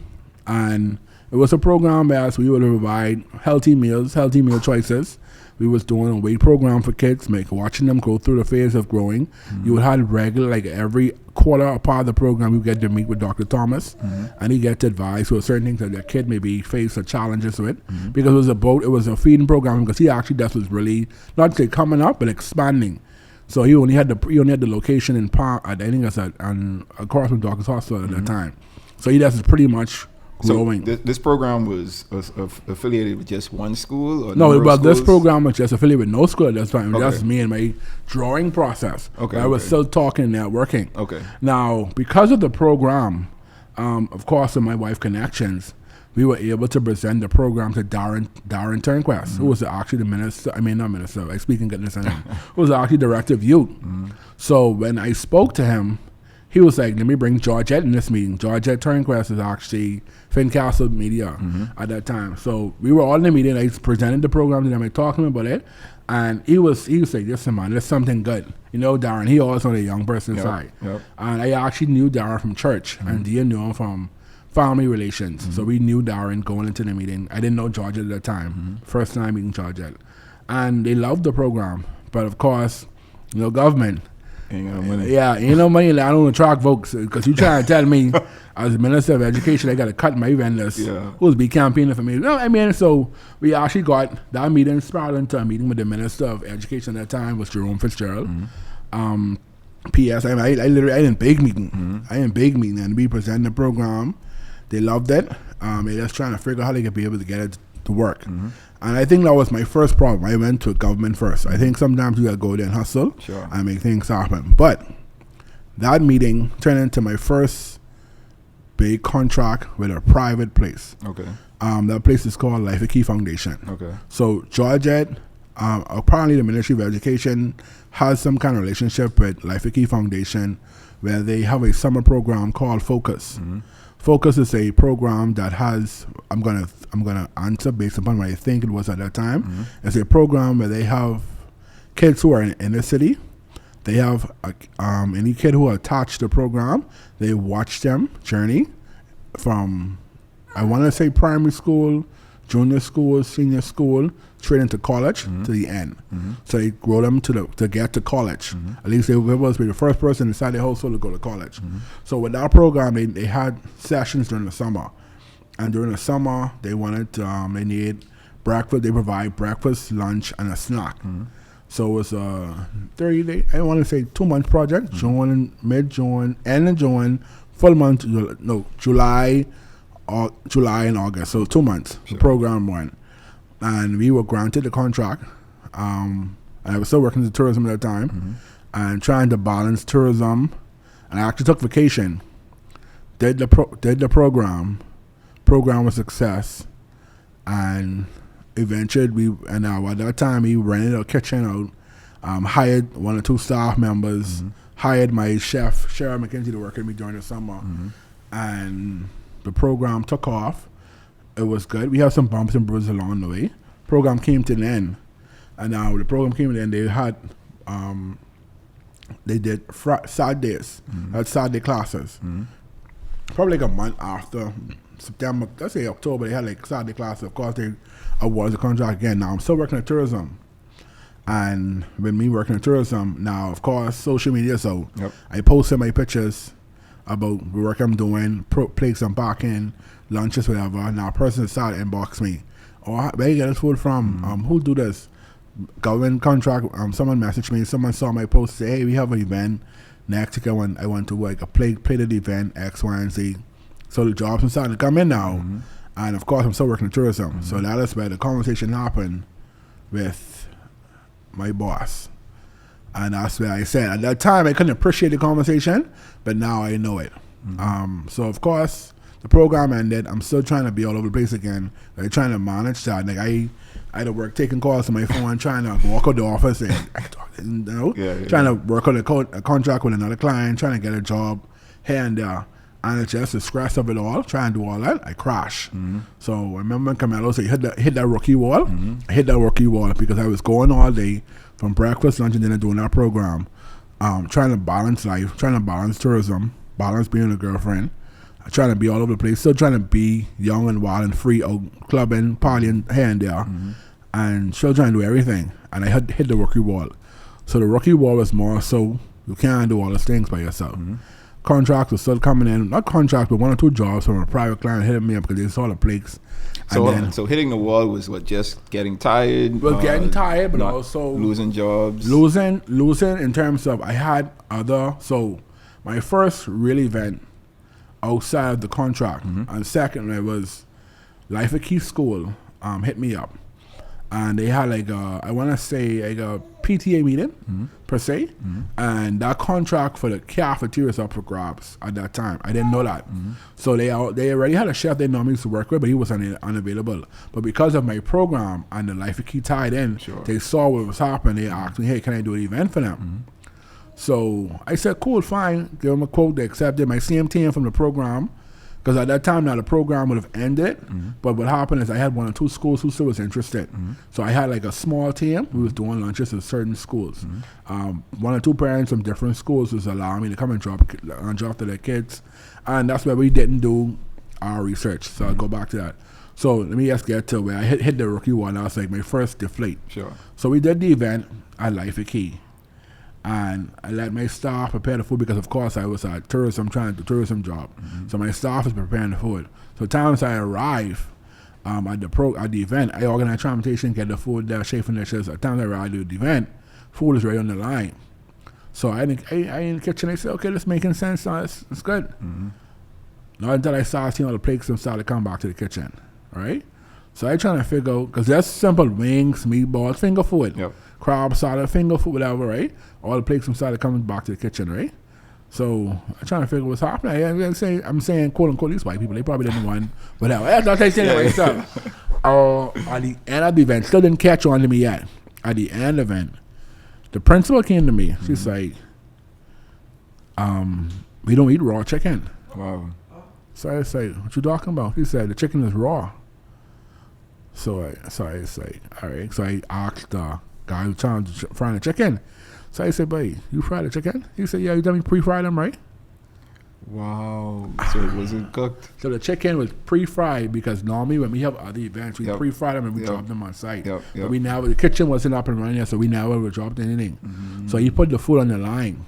B: and it was a program where we would provide healthy meal choices. We was doing a weight program for kids, watching them go through the phase of growing. You would have regular, like every quarter a part of the program, you get to meet with Dr. Thomas, and he get to advise with certain things that their kid maybe face or challenges with. Because it was a feeding program, because he actually that was really not say coming up, but expanding. So he only had the location in Palm, I think it's across from Doctor's Hospital at that time. So he does pretty much.
A: So this program was affiliated with just one school? Or
B: this program was just affiliated with no school at that time. That's me and my drawing process. I was still talking and networking. Now, because of the program, of course, with my wife connections, we were able to present the program to Darren Turnquest, who was actually the minister, not minister, I speak in goodness of him, who was actually director of youth. So when I spoke to him, he was like, let me bring Georgette in this meeting. Georgette Turnquest is actually Fincastle Media at that time. So we were all in the meeting. I presented the program to them. I talked to him about it. And he was like, listen, man, there's something good. Darren, he always on the young person side. And I actually knew Darren from church. And Dia knew him from family relations. So we knew Darren going into the meeting. I didn't know Georgette at that time. First time meeting Georgette. And they loved the program. But of course, government.
A: Ain't no money.
B: Ain't no money. I don't attract folks, because you trying to tell me as Minister of Education I got to cut my vendors who's be campaigning for me. So we actually got that meeting spiraled into a meeting with the Minister of Education at that time, was Jerome Fitzgerald. P.S. I didn't big meeting. I didn't big meeting, and we presented the program. They loved it. They just trying to figure out how they could be able to get it to work. And I think that was my first problem. I went to government first. I think sometimes you got to go there and hustle and make things happen. But that meeting turned into my first big contract with a private place. That place is called Life Key Foundation. So Georgette, apparently the Ministry of Education has some kind of relationship with Life Key Foundation, where they have a summer program called Focus. Focus is a program that has, I'm gonna answer based upon what I think it was at that time. It's a program where they have kids who are in the city They have any kid who attached the program, they watch them journey from, I want to say, primary school, junior school, senior school, straight into college to the end. So they grow them to get to college. At least they will be the first person inside their household to go to college. So with that program, they had sessions during the summer. And during the summer, they wanted they need breakfast. They provide breakfast, lunch, and a snack. So it was a 30-day, I want to say 2-month project, June, mid-June, end of June, full month, July and August. So 2 months, the program went. And we were granted the contract. And I was still working in tourism at that time and trying to balance tourism. And I actually took vacation, did the program. Program was a success. And eventually, at that time, we rented a kitchen out, hired 1 or 2 staff members, hired my chef, Cheryl McKenzie, to work with me during the summer. And the program took off. It was good. We had some bumps and bruises along the way. Program came to the end. And now the program came to the end, they had, they did Saturdays, had Saturday classes. Probably like a month after September, let's say October, they had like Saturday classes. Of course, they awarded the contract again. Now I'm still working at tourism. And with me working in tourism, now of course, social media, so I posted my pictures about the work I'm doing, plates I'm packing, lunches, whatever. Now a person started inbox me. Oh, where you get this food from? Who do this? Government contract, someone messaged me, someone saw my post, say, hey, we have an event next week. I want to like a plated event, X, Y, and Z. So the jobs are starting to come in now. And of course, I'm still working in tourism. So that is where the conversation happened with my boss. And that's where I said, at that time, I couldn't appreciate the conversation, but now I know it. So of course, the program ended. I'm still trying to be all over the place again. I'm trying to manage that. Like I had to work taking calls on my phone, trying to walk out the office and trying to work on a contract with another client, trying to get a job here and there. And it's just the stress of it all, trying to do all that, I crash. So I remember Camelo said, hit that rookie wall. I hit that rookie wall because I was going all day from breakfast, lunch, and dinner doing that program, trying to balance life, trying to balance tourism, balance being a girlfriend, trying to be all over the place, still trying to be young and wild and free, out clubbing, partying here and there, and still trying to do everything. And I hit the rookie wall. So the rookie wall was more so you can't do all those things by yourself. Contracts were still coming in, not contracts, but 1 or 2 jobs from a private client hitting me up because they saw the plates.
A: So hitting the wall was what, just getting tired?
B: Was getting tired, but also
A: losing jobs.
B: Losing in terms of I had so my first real event outside of the contract, and second it was Life at Key School hit me up. And they had like I want to say like a PTA meeting per se, and that contract for the cafeteria was up for grabs at that time. I didn't know that, so they already had a chef they normally used to work with, but he was unavailable. But because of my program and the Life of Key tied in, they saw what was happening. They asked me, "Hey, can I do an event for them?" So I said, "Cool, fine." Give them a quote. They accepted my same team from the program. Because at that time, now the program would have ended, but what happened is I had 1 or 2 schools who still was interested. So I had like a small team. We was doing lunches at certain schools. 1 or 2 parents from different schools was allowing me to come and drop to their kids, and that's why we didn't do our research. So I'll go back to that. So let me just get to where I hit the rookie one. I was like my first deflate. So we did the event at Life at Key. And I let my staff prepare the food because, of course, I was at tourism, trying to do a tourism job. So my staff was preparing the food. So times I arrive at the event, I organize transportation, get the food there, chafing dishes. At times I arrive at the event, food is right on the line. So I in the kitchen, I said, okay, this making sense. So it's good. Not until I started seeing all the plates and started coming back to the kitchen, right? So I trying to figure out, because that's simple, wings, meatballs, finger food, crab salad, finger food, whatever, right? All the plates started coming back to the kitchen, right? So I'm trying to figure what's happening. I'm saying, quote unquote, these white people, they probably didn't want whatever. I'm not saying it myself. At the end of the event, still didn't catch on to me yet. At the end of the event, the principal came to me. She's like, we don't eat raw chicken.
A: Wow.
B: So I say, what you talking about? He said, the chicken is raw. So I say, all right. So I asked the guy who was trying to fry the chicken. So I said, "Boy, you fry the chicken?" He said, "Yeah, you done me pre-fry them, right?"
A: Wow. So it wasn't cooked.
B: So the chicken was pre-fried because normally when we have other events, we pre-fry them and we drop them on site. But we never, the kitchen wasn't up and running yet, so we never would drop anything. So he put the food on the line,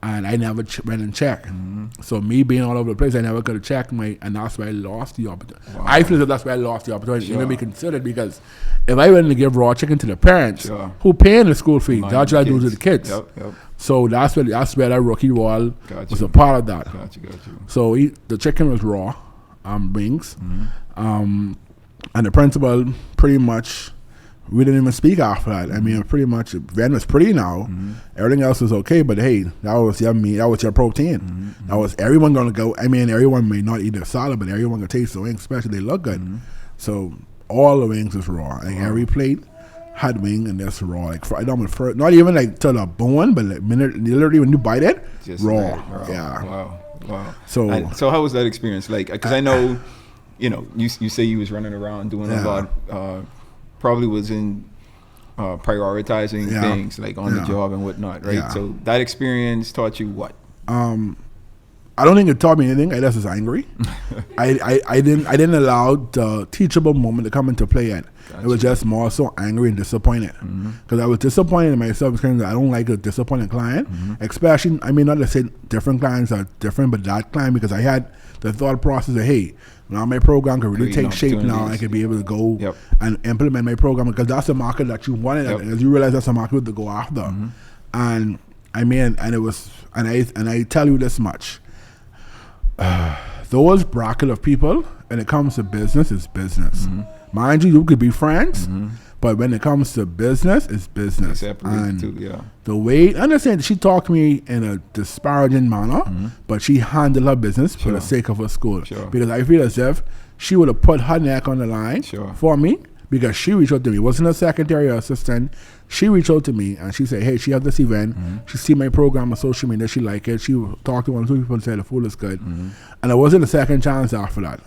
B: and I never went and checked. So me being all over the place, I never could have checked and that's where I lost the opportunity. Wow. I feel that that's where I lost the opportunity. Sure. Even be considered, because if I went to give raw chicken to the parents, who paying the school fee, that's what I do to the kids. So that's where that rookie wall was a part of that.
A: Gotcha.
B: So the chicken was raw, wings, and the principal pretty much, we didn't even speak after that. I mean, pretty much, Ven was pretty now. Everything else was okay, but hey, that was your meat, that was your protein. That was everyone gonna go. I mean, everyone may not eat the salad, but everyone gonna taste the wings, especially they look good. So all the wings was raw. Like every plate had wing and that's raw. Like fried almost first, not even like to the bone, but like literally when you bite it, just raw. Yeah.
A: Wow. So how was that experience like? Because I know, you say you was running around doing a lot. Probably was in prioritizing things like on the job and whatnot, right? Yeah. So that experience taught you what?
B: I don't think it taught me anything. I just was angry. I didn't allow the teachable moment to come into play yet. Gotcha. It was just more so angry and disappointed. Because I was disappointed in myself because I don't like a disappointed client. Especially, I mean, not to say different clients are different, but that client, because I had the thought process of, hey, now my program can really take shape now. I can be able to go and implement my program, because that's a market that you wanted, and you realize that's a market to go after. And I mean, and it was, and I tell you this much. Those bracket of people, when it comes to business, it's business. Mind you could be friends, but when it comes to business, it's business. And the way, I understand, she talked to me in a disparaging manner, but she handled her business for the sake of her school. Because I feel as if she would have put her neck on the line for me, because she reached out to me. It wasn't a secretary or assistant. She reached out to me and she said, hey, she had this event. She see my program on social media. She liked it. She talked to one or two people and said the food is good. And it wasn't a second chance after that.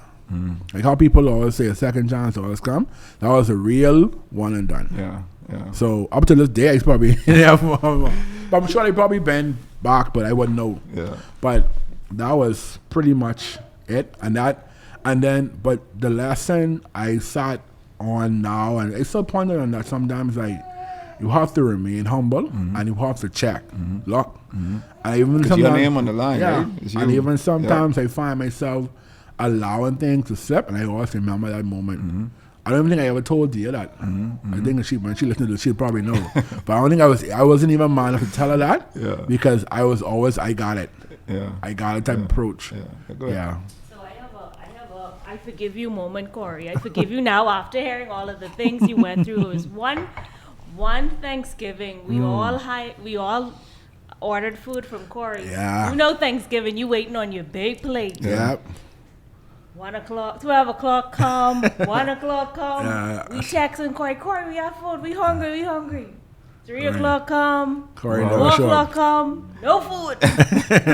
B: Like how people always say a second chance always come. That was a real one and done. Yeah. So up to this day, it's probably, but I'm sure they probably been back, but I wouldn't know. Yeah. But that was pretty much it. But the lesson I sat on now, and I still ponder on that sometimes, like, you have to remain humble and you have to check. Look. And even sometimes,
A: your name on the line, right?
B: And even sometimes I find myself allowing things to slip, and I always remember that moment. I don't even think I ever told Dia that. I think that when she listened to it, she'll probably know. But I don't think I wasn't even man enough to tell her that, because I was always, I got it. I got a type of approach.
C: I forgive you moment, Corey. I forgive you now after hearing all of the things you went through. It was one Thanksgiving. We all ordered food from Corey. Yeah. Thanksgiving, you waiting on your big plate.
B: Yep.
C: 1 o'clock, 12 o'clock come, 1 o'clock come. We texting Corey, we have food, we hungry. 3 o'clock come, 4 o'clock come, no food.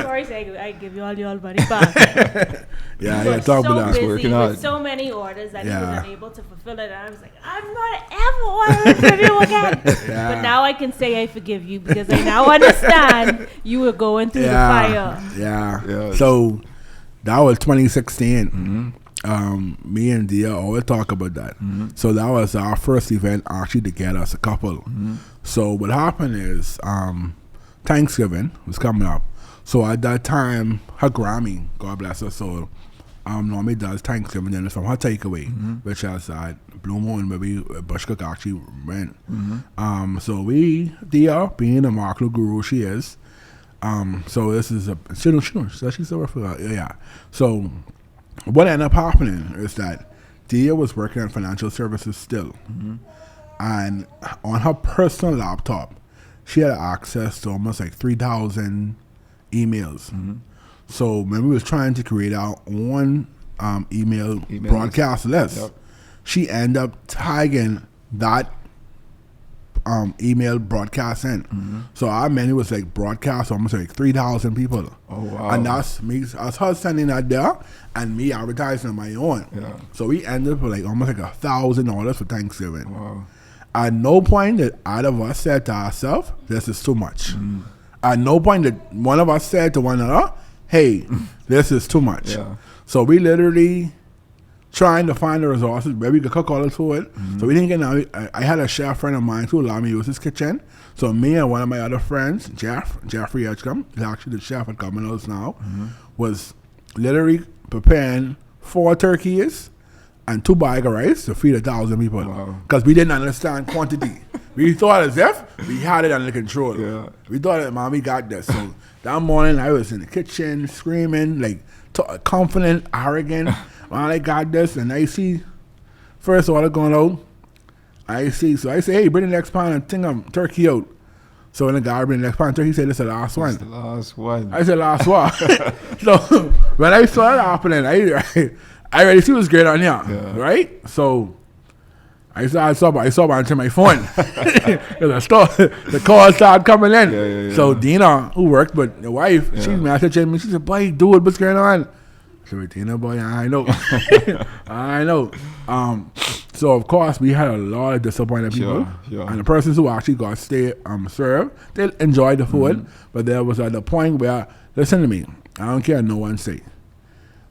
C: Corey said, I give you all your money back.
B: Talk
C: so
B: about
C: busy
A: working out
C: with so many orders that he was unable to fulfill it. And I was like, I'm not ever ordering from you again. But now I can say I forgive you, because I now understand you were going through the fire.
B: Yeah. So that was 2016. Me and Dia always talk about that. So that was our first event actually to get us a couple. So what happened is Thanksgiving was coming up. So at that time, her Grammy, God bless her soul, normally does Thanksgiving dinners from her takeaway, which is at Blue Moon, where Bushcook actually went. So Dia, being a marketing guru she is, so this is she's over for that. Yeah. So what ended up happening is that Dia was working in financial services still. And on her personal laptop, she had access to almost like 3,000 emails. So when we was trying to create our own email broadcast list, she ended up tagging that email broadcast in. So our menu was like broadcast almost like 3,000 people. Oh wow. And that's me, us her sending that there and me advertising on my own. So we ended up with like almost like $1,000 for Thanksgiving. Wow. At no point did either of us said to ourselves, this is too much. At no point did one of us said to one another, hey, this is too much. Yeah. So we literally trying to find the resources where we could cook all this food. So we didn't get now. I had a chef friend of mine who allowed me to use his kitchen. So me and one of my other friends, Jeffrey Edgecombe, is actually the chef at Governors now, was literally preparing 4 turkeys and 2 bags of rice to feed 1,000 people. Because we didn't understand quantity. We thought as if we had it under control. Yeah. We thought that, man, we got this. So that morning I was in the kitchen screaming, like confident, arrogant. Man, I got this. And I see first order going out. So I say, hey, bring the next pound and thing of turkey out. So when the guy bring the next pound of turkey, he said, this is the last one.
A: It's the last one.
B: I said, last one. So when I saw it happening, I already see what's going on here, right? So I saw by my phone. The call started coming in. Yeah. So Dina, who worked with the wife, she's messaging me. She said, boy, dude, what's going on? I said, Dina, boy, I know. I know. So, of course, we had a lot of disappointed people. Sure. And the persons who actually got stay served, they enjoyed the food. But there was at the point where, listen to me, I don't care no one say.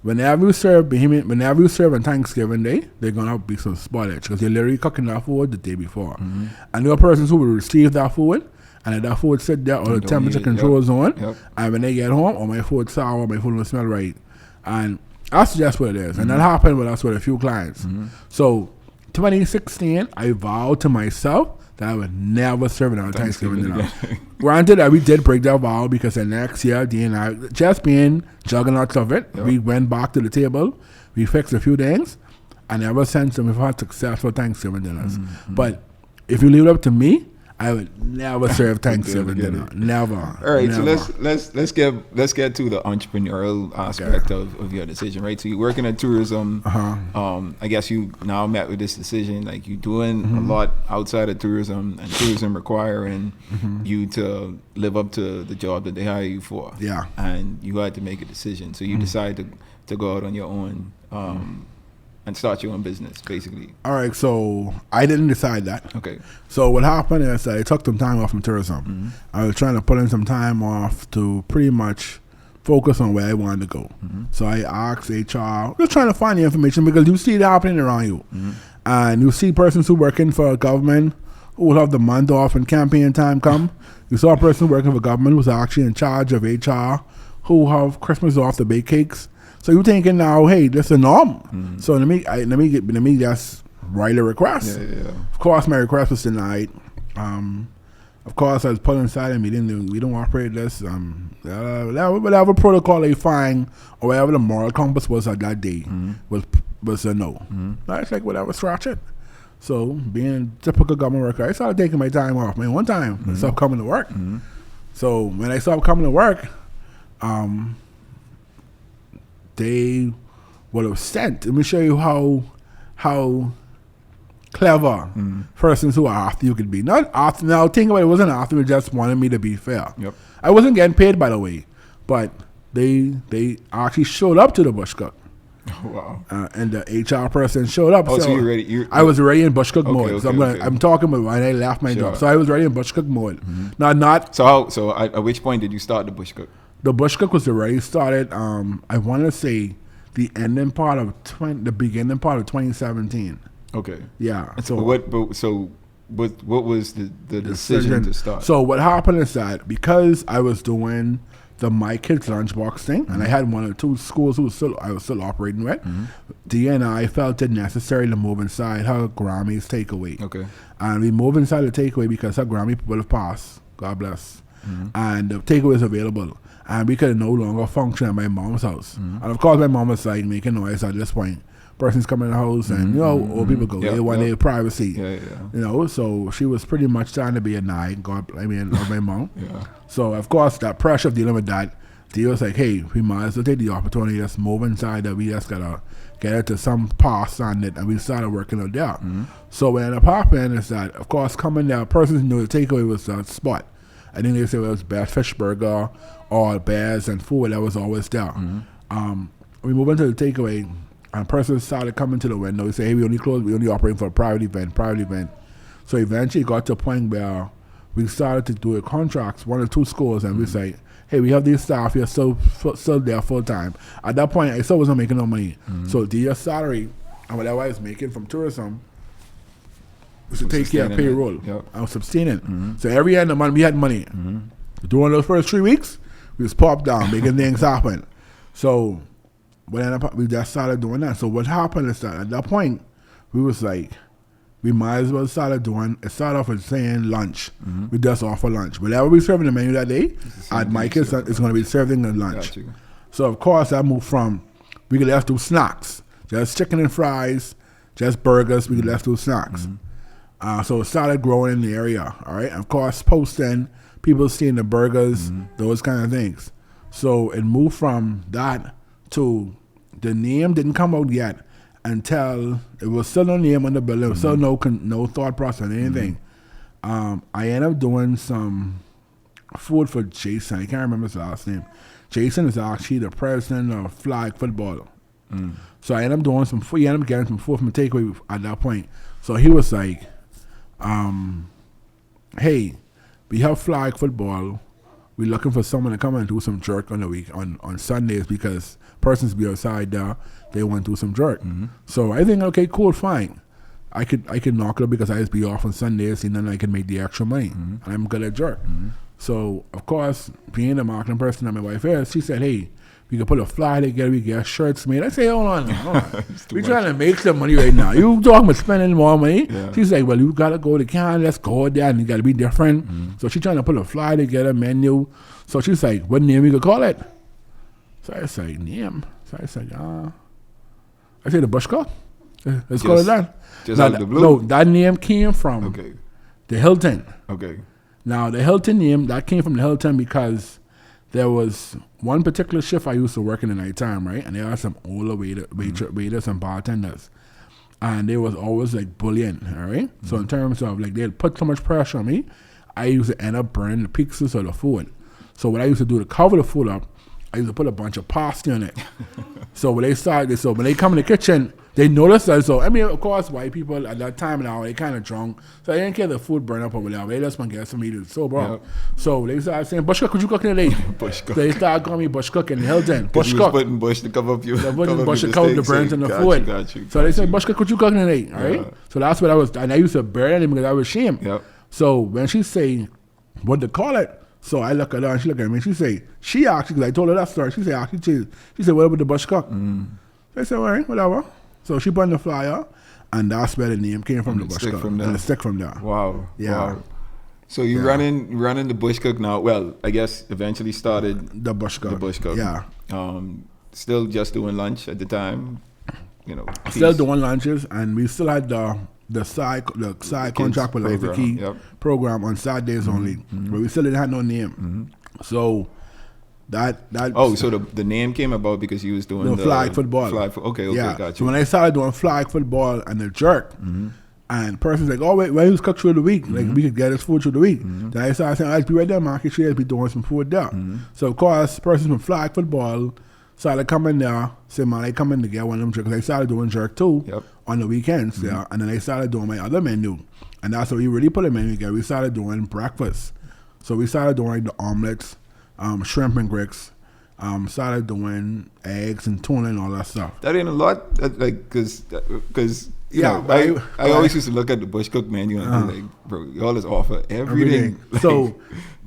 B: Whenever you serve on Thanksgiving Day, they're going to be some spoilage because you're literally cooking that food the day before. And there are persons who will receive that food, and if that food sit there or the temperature control zone, and when they get home, my food sour, my food don't smell right. And that's just what it is. And that happened with us with a few clients. So 2016, I vowed to myself that I would never serve it on Thanksgiving dinner. Granted that we did break that vow because the next year, Dee and I, just being juggernauts of it, we went back to the table, we fixed a few things, and ever since then we've had successful Thanksgiving dinners. But if you leave it up to me, I would never serve Thanksgiving dinner. Never.
A: All right, never. So let's get to the entrepreneurial aspect of your decision, right? So you're working at tourism. I guess you now met with this decision, like you're doing a lot outside of tourism, and tourism requiring you to live up to the job that they hire you for. Yeah. And you had to make a decision, so you decided to go out on your own. And start your own business, basically.
B: All right, so I didn't decide that.
A: Okay.
B: So what happened is I took some time off from tourism. I was trying to put in some time off to pretty much focus on where I wanted to go. So I asked HR, just trying to find the information because you see it happening around you. And you see persons who working for a government who will have the month off when campaign time come. You saw a person working for government who's actually in charge of HR who have Christmas off to bake cakes. So you're thinking now, hey, that's a norm. So let me just write a request. Of course, my request was denied. Of course, I was put inside and we don't operate this. Whatever protocol they find or whatever the moral compass was at that day was a no. I was like, whatever, scratch it. So being a typical government worker, I started taking my time off. Man, one time I stopped coming to work. So when I stopped coming to work, they would have sent. Let me show you how clever persons who are after you could be. Not after. Now think about it. Wasn't after. They just wanted me to be fair. I wasn't getting paid, by the way, but they actually showed up to the bush cook. Wow. And the HR person showed up.
A: Oh, so you're ready?
B: I was already in bush cook mode. So I'm talking about when I left my job. So I was already in bush cook mode.
A: So at which point did you start the bush cook?
B: The bush cook was already started. I want to say the beginning part of 2017.
A: Okay.
B: Yeah.
A: So what was the decision to start?
B: So what happened is that because I was doing the My Kids Lunchbox thing, and I had one or two schools I was still operating with, Dee and I felt it necessary to move inside her Grammy's takeaway. Okay. And we moved inside the takeaway because her Grammy will have passed. God bless. And the takeaway is available. And we could no longer function at my mom's house. And of course, my mom was like making noise at this point. Person's coming in the house, and old people go, they want their privacy. So she was pretty much trying to be a nine. God, I love my mom. So of course, that pressure of dealing with that, Dee was like, hey, we might as well take the opportunity, just move inside that we just gotta get it to some pass on it, and we started working out there. So what ended up happening is that, of course, coming there, persons knew the takeaway was a spot. I think they said it was Bear's Fish Burger or Bears and food that was always there. We moved into the takeaway, and persons started coming to the window. We say, hey, we only operating for a private event. So eventually it got to a point where we started to do contracts, 1 or 2 schools, and we say, hey, we have these staff here still there full time. At that point, I still wasn't making no money. So the year salary and whatever I was making from tourism was to take care of payroll. I was sustaining. So every end of the month we had money. During those first 3 weeks, we was popped down, making things happen. So we just started doing that. So what happened is that at that point, we was like, we might as well start off with saying lunch. We just offer lunch. Whatever we serve in the menu that day, at Mike it's going to be serving the lunch. So of course I moved from, we could just do snacks. Just chicken and fries, just burgers, we could just do snacks. So it started growing in the area, all right? And of course, posting, people seeing the burgers, those kind of things. So it moved from that to, the name didn't come out yet until it was still no name on the building, still no thought process, anything. I ended up doing some food for Jason. I can't remember his last name. Jason is actually the president of flag football. So I ended up doing some food. He ended up getting some food from a takeaway at that point. So he was like, hey, we have flag football. We're looking for someone to come and do some jerk on the week on Sundays because persons be outside there. They want to do some jerk. So I think, okay, cool, fine. I could knock it up because I just be off on Sundays and then I can make the extra money. And I'm good at jerk. So, of course, being the marketing person that my wife is, she said, hey, we can put a flyer together, we get shirts made. I say, hold on. We're trying to make some money right now. You talking about spending more money? She's like, well, you got to go to Canada, let's go there, and you got to be different. So she's trying to put a flyer together, menu. So she's like, what name we could call it? So I say, name. So I said, I say the Bush Cook. Let's call it that.
A: Just out of the blue? No,
B: that name came from the Hilton. Now, the Hilton name, that came from the Hilton because there was one particular shift I used to work in the nighttime, right? And there are some older waiters and bartenders. And they was always like bullying, all right? So in terms of like they'd put so much pressure on me, I used to end up burning the pieces of the food. So what I used to do to cover the food up, I used to put a bunch of pasta in it. So when they come in the kitchen, they notice that. So, I mean, of course, white people at that time now, they kind of drunk. So they didn't care the food burn up or whatever. They just want to get some meat to sober up. So they started saying, Bush Cook, could you cook today?
A: Bush Cook.
B: So they started calling me Bush Cook in Hilton. Bush Cook.
A: Putting Bush to cover up your
B: Bush to cover the burns in the food. So they said, Bush Cook, could you cook today? All right? So that's what I was, and I used to burn it because I was ashamed. So when she say, what to call it? So I look at her and she look at me and she say, she actually, because I told her that story, she said, what about the Bush Cook? So I said, all right, whatever. So she put in the flyer, and that's where the name came from, the Bush Cook. And the stick from there.
A: Wow. Yeah. Wow. So you running the Bush Cook now. Well, I guess eventually started
B: the Bush Cook. Yeah.
A: Still just doing lunch at the time, you know.
B: Still doing lunches, and we still had the side contract with the key program on Saturdays only, but we still didn't have no name. So so the name came about because you was doing the flag football.
A: Okay, got you.
B: So when I started doing flag football and the jerk, and persons like, oh wait, he was cooked through the week, like we could get his food through the week. Then I started saying, I'd be right there, market share, I'd be doing some food there. So of course, persons from flag football started coming there, saying, man, I come in to get one of them jerk, because I started doing jerk too on the weekends, and then I started doing my other menu, and that's what we really put a menu together. We started doing breakfast, so we started doing like the omelets, shrimp and grits, started doing eggs and tuna and all that stuff.
A: That ain't a lot, like, cause I always used to look at the Bush Cook menu and be like, bro, y'all just offer everything.
B: So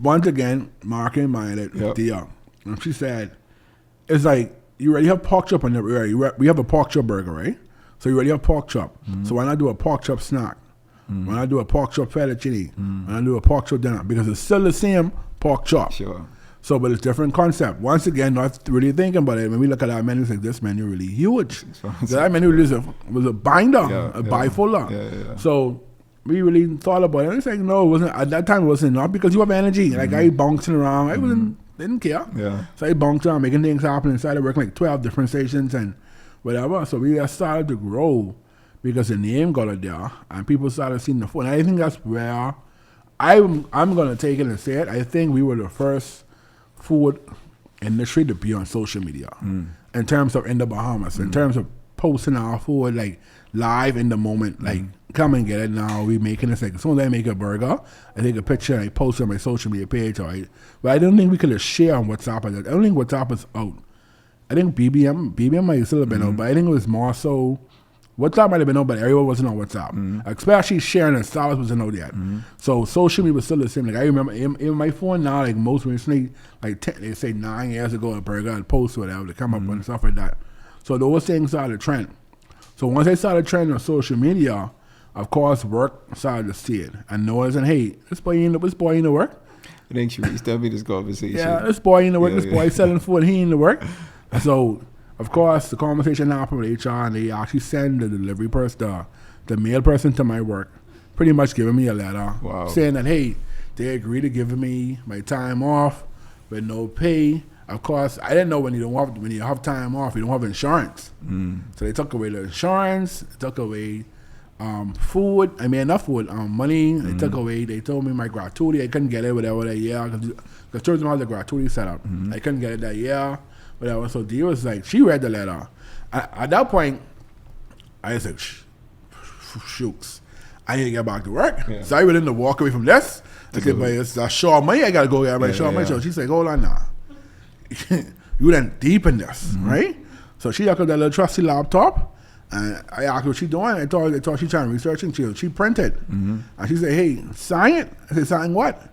B: once again, marketing minded, and she said, it's like, you already have pork chop on the we have a pork chop burger, right? So you already have pork chop. So why not do a pork chop snack? Why not do a pork chop fettuccine? Why not do a pork chop dinner? Because it's still the same pork chop.
A: Sure.
B: So, but it's different concept. Once again, not really thinking about it. When we look at our menu, it's like, this menu really huge. That menu was a binder, bifolder. So we really thought about it. And it's like, no, it wasn't. At that time, it wasn't not because you have energy. Like I bouncing around. I didn't care. So I bounced around making things happen and started working like 12 different stations and whatever. So we just started to grow because the name got it there and people started seeing the food. And I think that's where I'm going to take it and say it. I think we were the first food industry to be on social media in terms of in the Bahamas, in terms of posting our food, like live in the moment. Like, come and get it now. We making this. Like, as soon as I make a burger, I take a picture and I post it on my social media page. Right? But I don't think we could just share on WhatsApp. I don't think WhatsApp is out. I think BBM might still have been out, but I think it was more so. WhatsApp might have been out, but everyone wasn't on WhatsApp. Especially sharing and stars wasn't out yet. So social media was still the same. Like I remember in my phone now, like most recently, like they say 9 years ago, a burger I'd post or whatever to come up and stuff like that. So those things started to trend. So once I started trending on social media, of course, work started to see it. And noticing, hey, this boy in the work.
A: I think she used to have this conversation.
B: Yeah, this boy in the work. This boy selling food, he in the work. So. Of course, the conversation happened with HR, and they actually send the delivery person, the mail person to my work, pretty much giving me a letter saying that, hey, they agreed to giving me my time off with no pay. Of course, I didn't know when you have time off, you don't have insurance. So they took away the insurance, took away food. I mean, enough food, money. They told me my gratuity, I couldn't get it whatever that year because tourism has the gratuity set up. I couldn't get it that year. Whatever. So Dee was like, she read the letter. At that point, I was like, shooks. I need to get back to work. Yeah. So I was willing to walk away from this. I said, but it's short money. I got to go get my short money. So she's like, hold on now. You done deep in this, right? So she got that little trusty laptop. And I asked her what she doing. I thought she trying to research and she printed. And she said, hey, sign it. I said, sign what?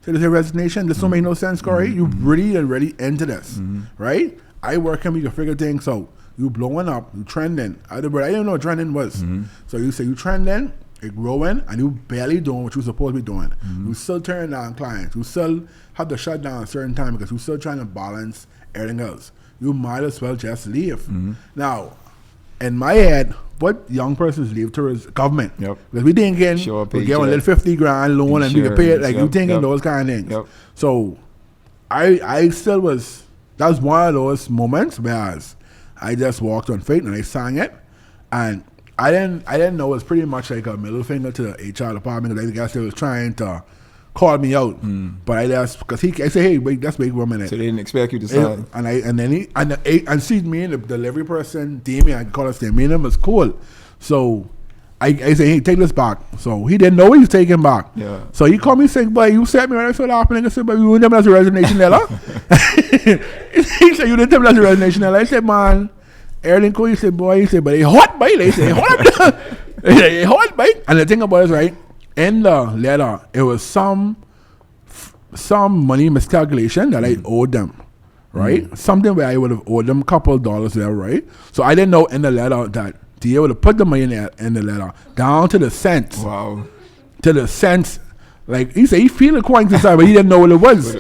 B: So there's a resignation. This don't make no sense, Corey. You really into this, right? I work and we can figure things out. You blowing up, you trending. I didn't know what trending was. So you say you trending, you growing, and you barely doing what you supposed to be doing. You still turning down clients. You still have to shut down a certain time because you still trying to balance everything else. You might as well just leave. Now, in my head, what young persons leave to is government. Because we thinking we get a little 50 grand loan and we can pay it. Like you thinking those kind of things. So I still was, that was one of those moments where I just walked on faith and I sang it. And I didn't know it was pretty much like a middle finger to the HR department because I guess they was trying to call me out. But I just, because I said, hey, wait, let's wait 1 minute.
A: So they didn't expect you to sign.
B: And see me and the delivery person, Damien, I call us name, me and him was cool. So I said, hey, take this back. So he didn't know he was taking back. So he called me saying, boy, you said me when I started happening. I said, but you didn't tell me that's a resignation letter. He said, you didn't tell me that's a resignation letter. I said, man, everything cool. He said, boy, but it's hot, boy. They said, hot. It's hot, boy. And the thing about it is, right, in the letter, it was some money miscalculation that I owed them, right? Something where I would have owed them a couple of dollars there, right? So I didn't know in the letter that they would have put the money in the letter down to the cents.
A: Wow.
B: To the cents. Like, he said he feel the coins inside, but he didn't know what it was.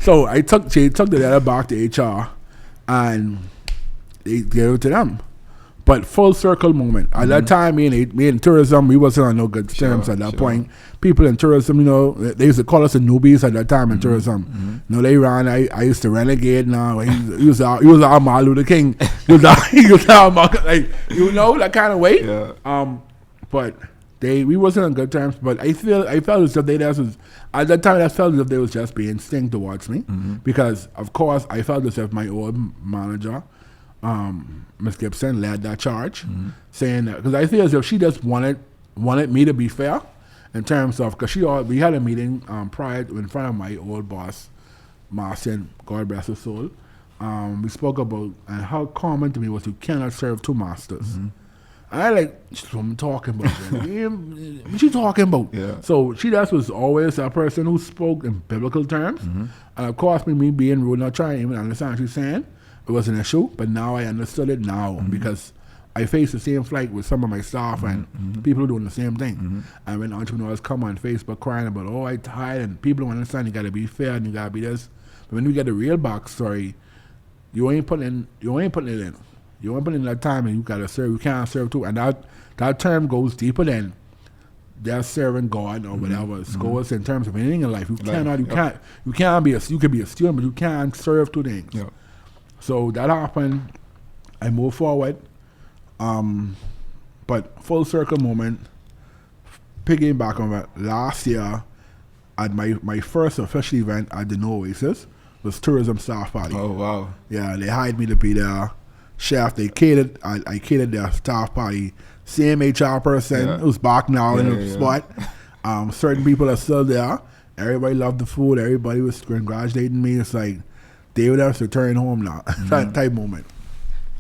B: So she took the letter back to HR and they gave it to them. But full circle moment. At that time, me in tourism, we wasn't on no good terms at that point. People in tourism, you know, they used to call us the newbies at that time in tourism. You know, they ran. I used to renegade. Now he was our Martin Luther King. He was our like, you know, that kind of way. But we wasn't on good terms. But I felt as if at that time I felt as if they was just being sting towards me because of course I felt as if my old manager, Ms. Gibson, led that charge, saying that because I feel as if she just wanted me to be fair in terms of because we had a meeting prior in front of my old boss, Marcin, God bless his soul. We spoke about and how common to me was you cannot serve two masters. And I like what I'm talking about. What she talking about? So she just was always a person who spoke in biblical terms, and of course me being rude, not trying to even understand what she's saying. It was an issue, but now I understood it now because I face the same flight with some of my staff and people doing the same thing. And when entrepreneurs come on Facebook crying about, oh, I tired, and people don't understand you got to be fair and you got to be this. But when you get the real backstory, you ain't putting it in. You ain't putting in that time, and you got to serve. You can't serve too, and that term goes deeper than just serving God or whatever. It goes in terms of anything in life. You cannot. You can't be you can be a student, but you can't serve two things. So that happened. I moved forward. But full circle moment, picking back on that, last year at my first official event at the Oasis was tourism staff party.
A: Oh, wow.
B: Yeah, they hired me to be there. chef. They catered. I catered their staff party. Same HR person who's back now in the spot. Certain people are still there. Everybody loved the food. Everybody was congratulating me. It's like they would have to return home now. That type moment.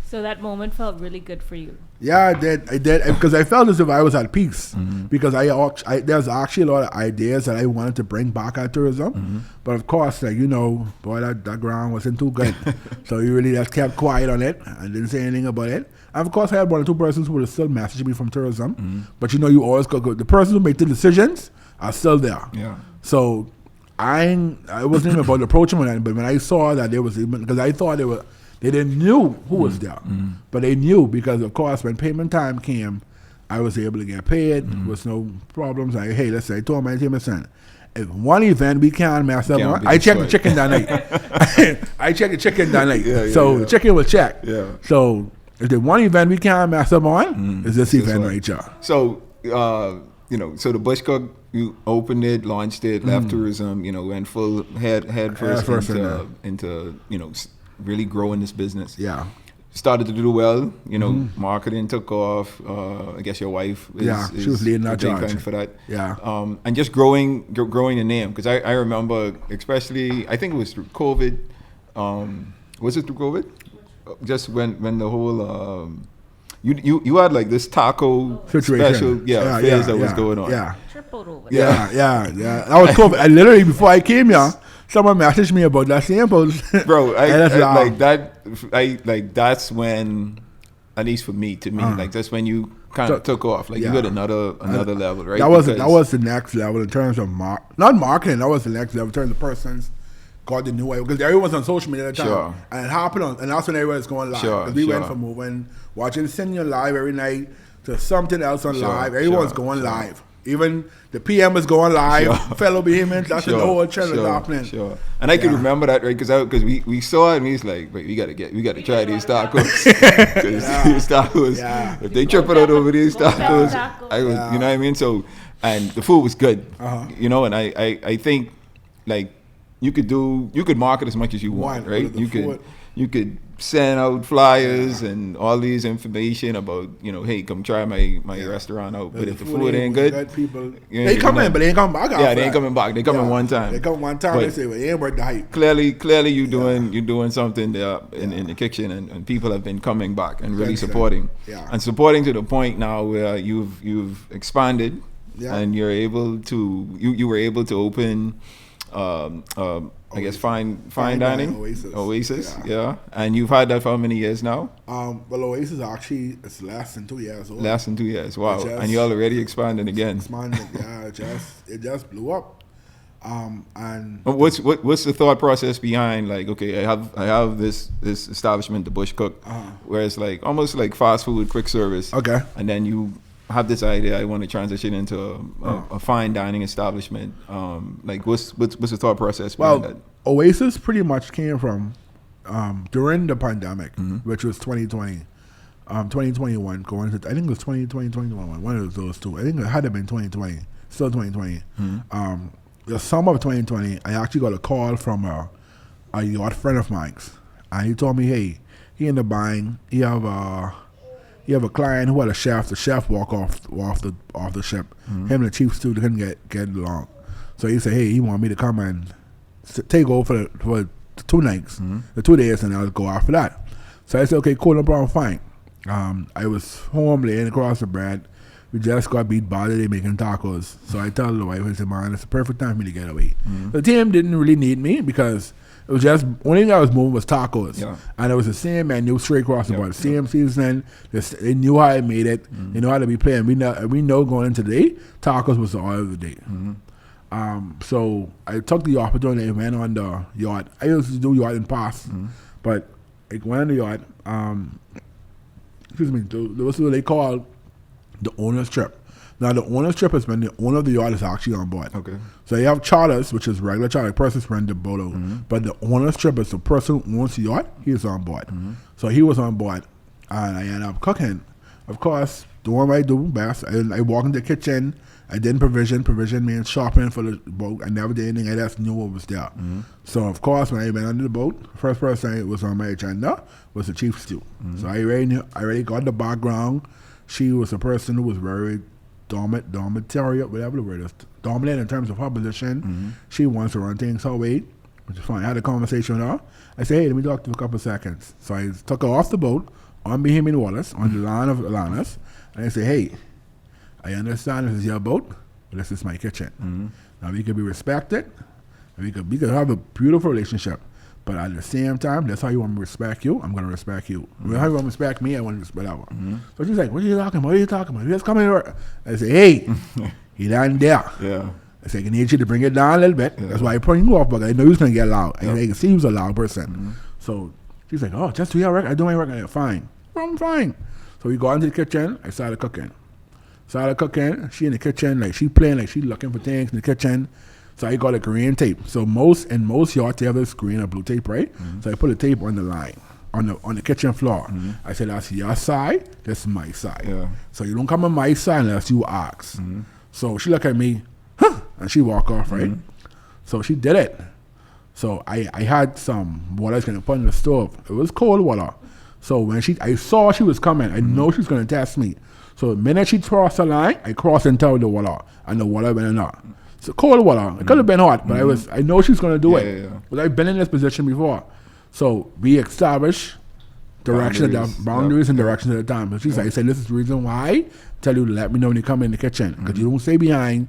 C: So that moment felt really good for you.
B: Yeah, I did because I felt as if I was at peace because there's actually a lot of ideas that I wanted to bring back at tourism, but of course, like boy, that ground wasn't too good, so you really just kept quiet on it and didn't say anything about it. And of course, I had one or two persons who would still message me from tourism, but you always go. The persons who make the decisions are still there. Yeah. So I wasn't even about to approach them on that, but when I saw that there was, because I thought they didn't knew who was there, but they knew because, of course, when payment time came, I was able to get paid. There was no problems. Like, hey, let's say, I told my team, listen, if one event we can't mess up on, I check the chicken that night. I check the chicken that night. The chicken was checked. Yeah. So if the one event we can't mess up on, is this event right here.
A: So, so the Bush Cook, you opened it, launched it, left tourism, went full head first into really growing this business. Yeah. Started to do well, marketing took off. I guess your wife is
B: she was leading that charge
A: for that.
B: Yeah.
A: And just growing the name, because I remember, especially, I think it was through COVID. Was it through COVID? Just when the whole you had like this taco
B: situation.
A: Special phase that was going on.
B: Yeah.
C: Tripled over.
B: Yeah. That was COVID. I literally, before I came here, someone messaged me about that same post.
A: Bro, that's when, at least for me, like that's when you kind of took off. Like you got another level, right?
B: That was the next level in terms of not marketing. That was the next level in terms of persons got the new way, because everyone's on social media at the time, and it happened and that's when everyone's going live. Because we went from moving, watching Senior live every night to something else on live. Everyone's going live. Even the PM was going live. Fellow Behemoths, that's the whole trend is happening.
A: Sure. And I can remember that, right? Because we saw it and we was like, wait, we gotta try these tacos. Because these tacos, if they triple out over these tacos, you know what I mean? So, and the food was good, and I think like you could market as much as you want, right? You could send out flyers and all these information about, hey, come try my restaurant out. But if the food ain't good,
B: people, they come in, but they ain't coming back.
A: Yeah, they ain't coming back. They come in one time.
B: They come one time. They say, well, it ain't worth the hype.
A: Clearly, you're doing something there in the kitchen, and people have been coming back and really supporting. Yeah. And supporting to the point now where you've expanded, and you're able to you were able to open. I guess fine dining, Oasis, and you've had that for how many years now?
B: Well, Oasis actually it's less than 2 years old.
A: Less than 2 years, wow! And you're already expanding again.
B: It just blew up. And
A: what's the thought process behind, like, okay, I have this establishment, the Bush Cook, where it's like almost like fast food, quick service, and then you have this idea, I want to transition into a fine dining establishment. Like, what's the thought process behind that?
B: Oasis pretty much came from during the pandemic, which was 2020, 2021, going to, I think it was 2020, 2021, one of those two. I think it had to have been 2020, still 2020. The summer of 2020, I actually got a call from a yacht friend of mine, and he told me, hey, he ended up buying, you have a client who had a chef. The chef walk off the ship. Him and the chief steward couldn't get along. So he said, hey, he want me to come and take over for the 2 nights, the 2 days, and I'll go after that. So I said, okay, cool, no problem, fine. I was home laying across the bread. We just got beat by the day making tacos. So I tell the wife, I said, man, it's the perfect time for me to get away. The team didn't really need me because it was just, only thing I was moving was tacos. And it was the same menu straight across the board. Same seasoning. They knew how I made it. They knew how to be playing. We know going into the day, tacos was the order of the day. So I took the opportunity and went on the yacht. I used to do yacht in past, but I went on the yacht. There was what they call the owner's trip. Now, the owner's trip is when the owner of the yacht is actually on board. Okay. So you have charters, which is regular charter, person's rent the boat out. But the owner's trip is the person who owns the yacht, he's on board. So he was on board, and I ended up cooking. Of course, doing what I do best. I walk in the kitchen I did provision means shopping for the boat. I never did anything. I just knew what was there. So of course, when I went under the boat, the first person it was on my agenda was the chief stew. So I already got the background. She was a person who was very dominant, whatever the word is, dominant in terms of her position. She wants to run things her way, which is fine. I had a conversation with her. I said, hey, let me talk to you for a couple of seconds. So I took her off the boat on Bahamian waters, on the line of Atlantis, and I said, hey, I understand this is your boat, but this is my kitchen. Now we could be respected, and we could have a beautiful relationship, but at the same time, that's how you want me to respect you, I'm going to respect you. How you want to respect me, I want to respect her. So she's like, what are you talking about? You just come here. I say, hey, he down there.
A: Yeah.
B: I say, I need you to bring it down a little bit. Yeah. That's why I put you off, but I know he was going to get loud. Yep. I can see he was a loud person. So she's like, oh, just do your work. I do my work. I said, fine. I'm fine. So we go into the kitchen. I started cooking. She in the kitchen, like she playing, like she looking for things in the kitchen. So I got a green tape. So most yachts they have this green or blue tape, right? So I put a tape on the line, on the kitchen floor. I said, that's your side, that's my side. Yeah. So you don't come on my side unless you ask. So she look at me, and she walk off, right? So she did it. So I had some water I was gonna put in the stove. It was cold water. So when I saw she was coming, I know she's gonna test me. So the minute she crossed the line, I crossed into the water, and the water went in her. So cold water. It could have been hot, but I know she's gonna do it. Yeah. But I've been in this position before. So we established boundaries and directions at the time. But she's like, I said, this is the reason why I tell you to let me know when you come in the kitchen. Because you don't stay behind.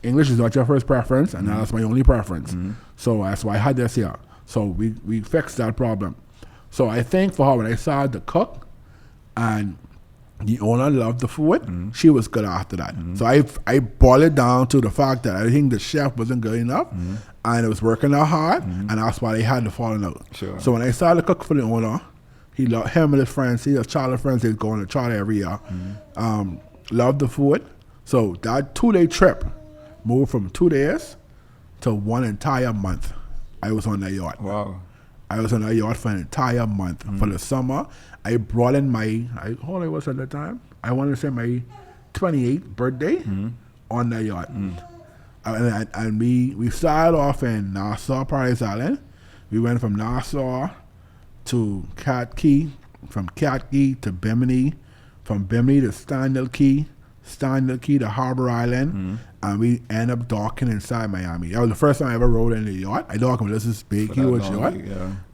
B: English is not your first preference, and now that's my only preference. So that's why I had this here. So we fixed that problem. So I think for her, when I started to cook, and the owner loved the food, she was good after that. So I boiled it down to the fact that I think the chef wasn't good enough, and it was working out hard, and that's why they had to fall out. Sure. So when I started to cook for the owner, him and his friends, he has charter friends, they go on a charter every year, loved the food. So that 2-day trip moved from 2 days to 1 entire month. I was on that yacht. Wow. I was on that yacht for an entire month. For the summer, I brought in how old I was at that time? I wanted to say my 28th birthday on that yacht. And we started off in Nassau, Paradise Island. We went from Nassau to Cat Key, from Cat Key to Bimini, from Bimini to Stanley Key to Harbor Island, and we end up docking inside Miami. That was the first time I ever rode in the yacht. I docked with this big, huge yacht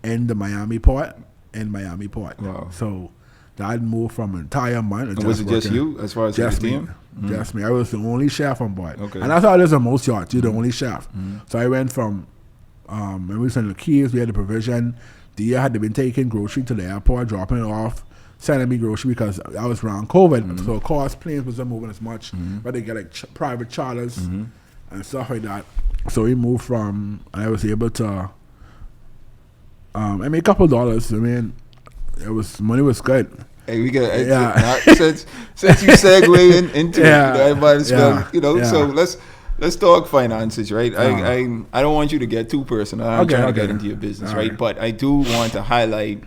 B: in the Miami port. Wow. So that moved from an entire month.
A: And was it just you as far as
B: just
A: the team?
B: Just me. I was the only chef on board. Okay. And that's how it is on most yachts. You're the only chef. So I went from, when we was in the Keys, we had the provision. Dia had to been taking grocery to the airport, dropping it off, sending me grocery because I was around COVID. So of course planes wasn't moving as much, but they get like private charters and stuff like that. So we moved from, I was able to, I made a couple of dollars. I mean, money was good.
A: Hey, we got since you segue into it, I might as well, So let's talk finances, right? I don't want you to get too personal. I'm trying to get into your business, right? But I do want to highlight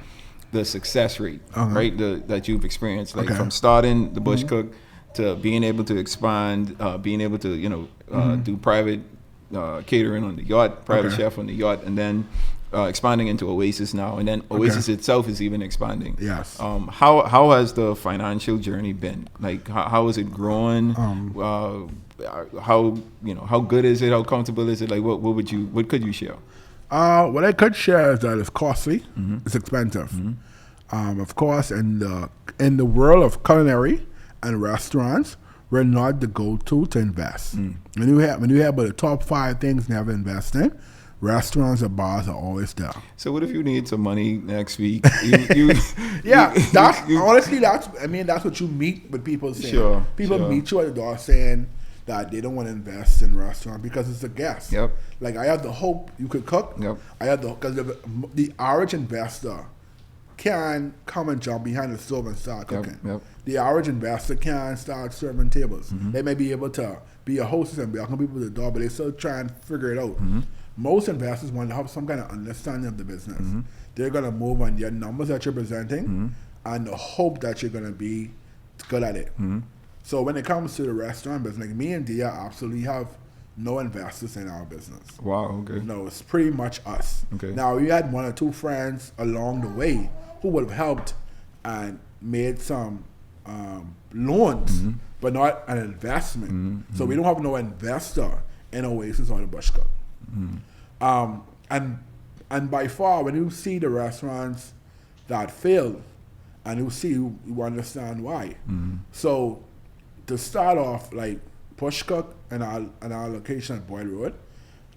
A: the success rate, right? That you've experienced, like from starting the Bush Cook to being able to expand, being able to do private catering on the yacht, private chef on the yacht, and then expanding into Oasis now, and then Oasis itself is even expanding.
B: Yes.
A: How has the financial journey been? Like, how is it growing? How good is it? How comfortable is it? Like, what could you share?
B: What I could share is that it's costly. It's expensive. Of course, in the world of culinary and restaurants, we're not the go-to to invest. When you have the top 5 things you never invest in, restaurants and bars are always there.
A: So what if you need some money next week?
B: Honestly, that's what you meet with people saying. People meet you at the door saying that they don't want to invest in restaurant because it's a guest. Yep. Like, I have the hope you could cook. Yep. Because the average investor can come and jump behind the stove and start cooking. Yep. The average investor can start serving tables. They may be able to be a hostess and welcome people to the door, but they still try and figure it out. Most investors want to have some kind of understanding of the business. They're going to move on your numbers that you're presenting and the hope that you're going to be good at it. So when it comes to the restaurant business, like me and Dia absolutely have no investors in our business.
A: Wow, okay.
B: No, it's pretty much us.
A: Okay.
B: Now, we had one or two friends along the way who would have helped and made some loans, but not an investment. So we don't have no investor in Oasis or the Bush Cook. And by far, when you see the restaurants that fail, and you understand why. So to start off, like Push Cook and our location at Boyle Road,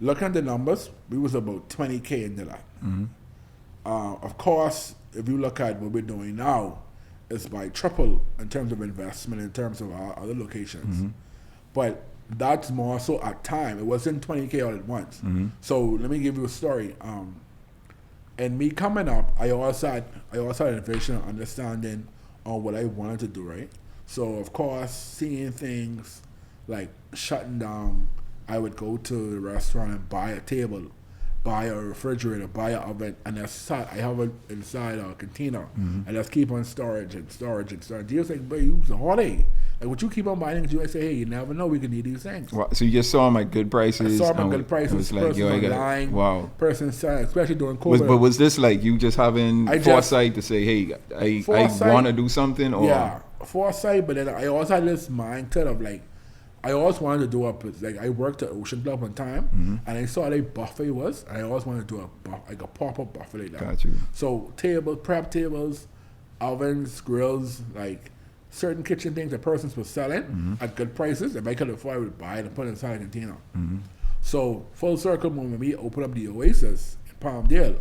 B: looking at the numbers, we was about 20K into that. Of course, if you look at what we're doing now, it's by triple in terms of investment, in terms of our other locations. But that's more so at time. It wasn't 20K all at once. So let me give you a story. And me coming up, I also had a vision and understanding on what I wanted to do, right? So of course, seeing things like shutting down, I would go to the restaurant and buy a table, buy a refrigerator, buy an oven, and I have it inside a container, and just keep on storage. Deal's like, but it's a holiday. Like, what you keep on buying, you say, hey, you never know, we can need these things.
A: Wow. So you just saw them at good prices?
B: I saw them at good prices.
A: Like,
B: person online,
A: wow.
B: Person selling, especially during COVID.
A: But was this like you just having foresight to say, hey, I want to do something? Or?
B: Yeah, foresight, but then I also had this mindset of like, I always wanted to do I worked at Ocean Club one time, and I saw a buffet was, and I always wanted to do a pop-up buffet like that.
A: Got you.
B: So prep tables, ovens, grills, like certain kitchen things that persons were selling at good prices. If I could afford, I would buy it and put it inside a container. So full circle, when we opened up the Oasis in Palmdale,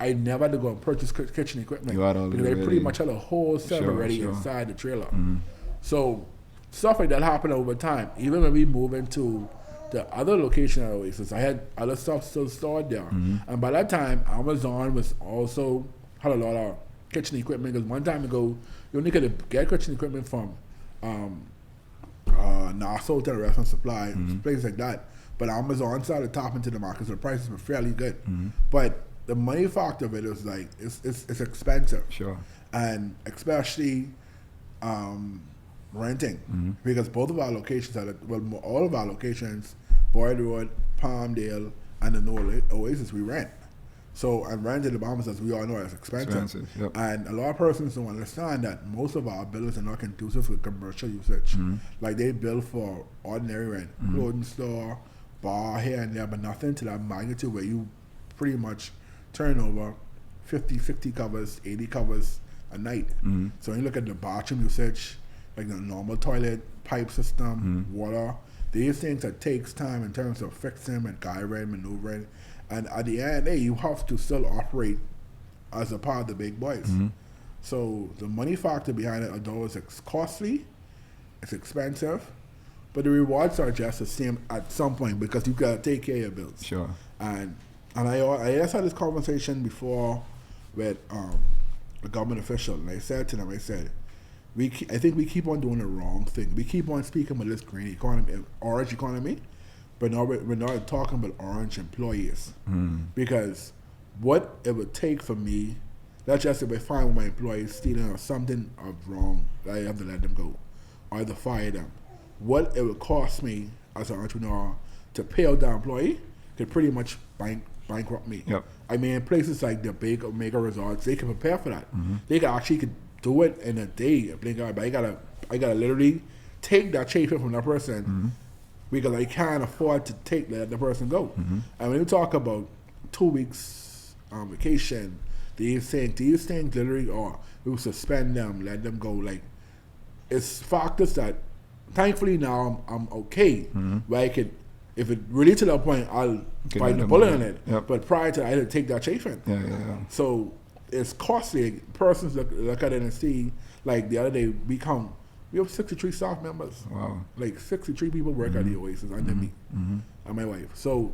B: I never had to go and purchase kitchen equipment because I pretty much had a whole set already inside the trailer. So stuff like that happened over time. Even when we moved into the other location at Oasis, I had other stuff still stored there. And by that time, Amazon was also had a lot of kitchen equipment, because one time ago, you only could get kitchen equipment from Nassau to the Restaurant Supply, places like that. But Amazon started top into the market, so the prices were fairly good. But the money factor of it is like, it's expensive.
A: Sure.
B: And especially renting, because both of our locations all of our locations, Boyd Road, Palmdale, and the New Oasis, we rent. So, and rent in the Bahamas, as we all know, is expensive. Yep. And a lot of persons don't understand that most of our buildings are not conducive with commercial usage. Like, they build for ordinary rent, clothing store, bar here and there, but nothing to that magnitude where you pretty much turn over 50, 60 covers, 80 covers a night. So when you look at the bathroom usage, like the normal toilet, pipe system, water, these things that takes time in terms of fixing and gyrating, maneuvering. And at the end of the day, you have to still operate as a part of the big boys. So the money factor behind it, although it's costly, it's expensive, but the rewards are just the same at some point, because you got to take care of your bills.
A: Sure.
B: And I just had this conversation before with a government official, and I said to them, I said, I think we keep on doing the wrong thing. We keep on speaking about this green economy, orange economy, but we're not talking about orange employees. Because what it would take for me, not just if I find one of my employees stealing or something of wrong, I have to let them go or to fire them. What it would cost me as an entrepreneur to pay out the employee could pretty much bankrupt me.
A: Yep.
B: I mean, places like the Mega Resorts, they can prepare for that. They could do it in a day. But I gotta literally take that chafing from that person because I can't afford to let the person go. And when you talk about 2 weeks vacation, these things literally are, we will suspend them, let them go. Like, it's factors that thankfully now I'm okay, where I could, if it really to that point, I'll bite the bullet on it.
A: Yep.
B: But prior to that, I had to take that chafing.
A: Yeah.
B: So it's costly. Persons look at it and see, like the other day, we have 63 staff members.
A: Wow.
B: Like 63 people work at the Oasis under me and my wife. So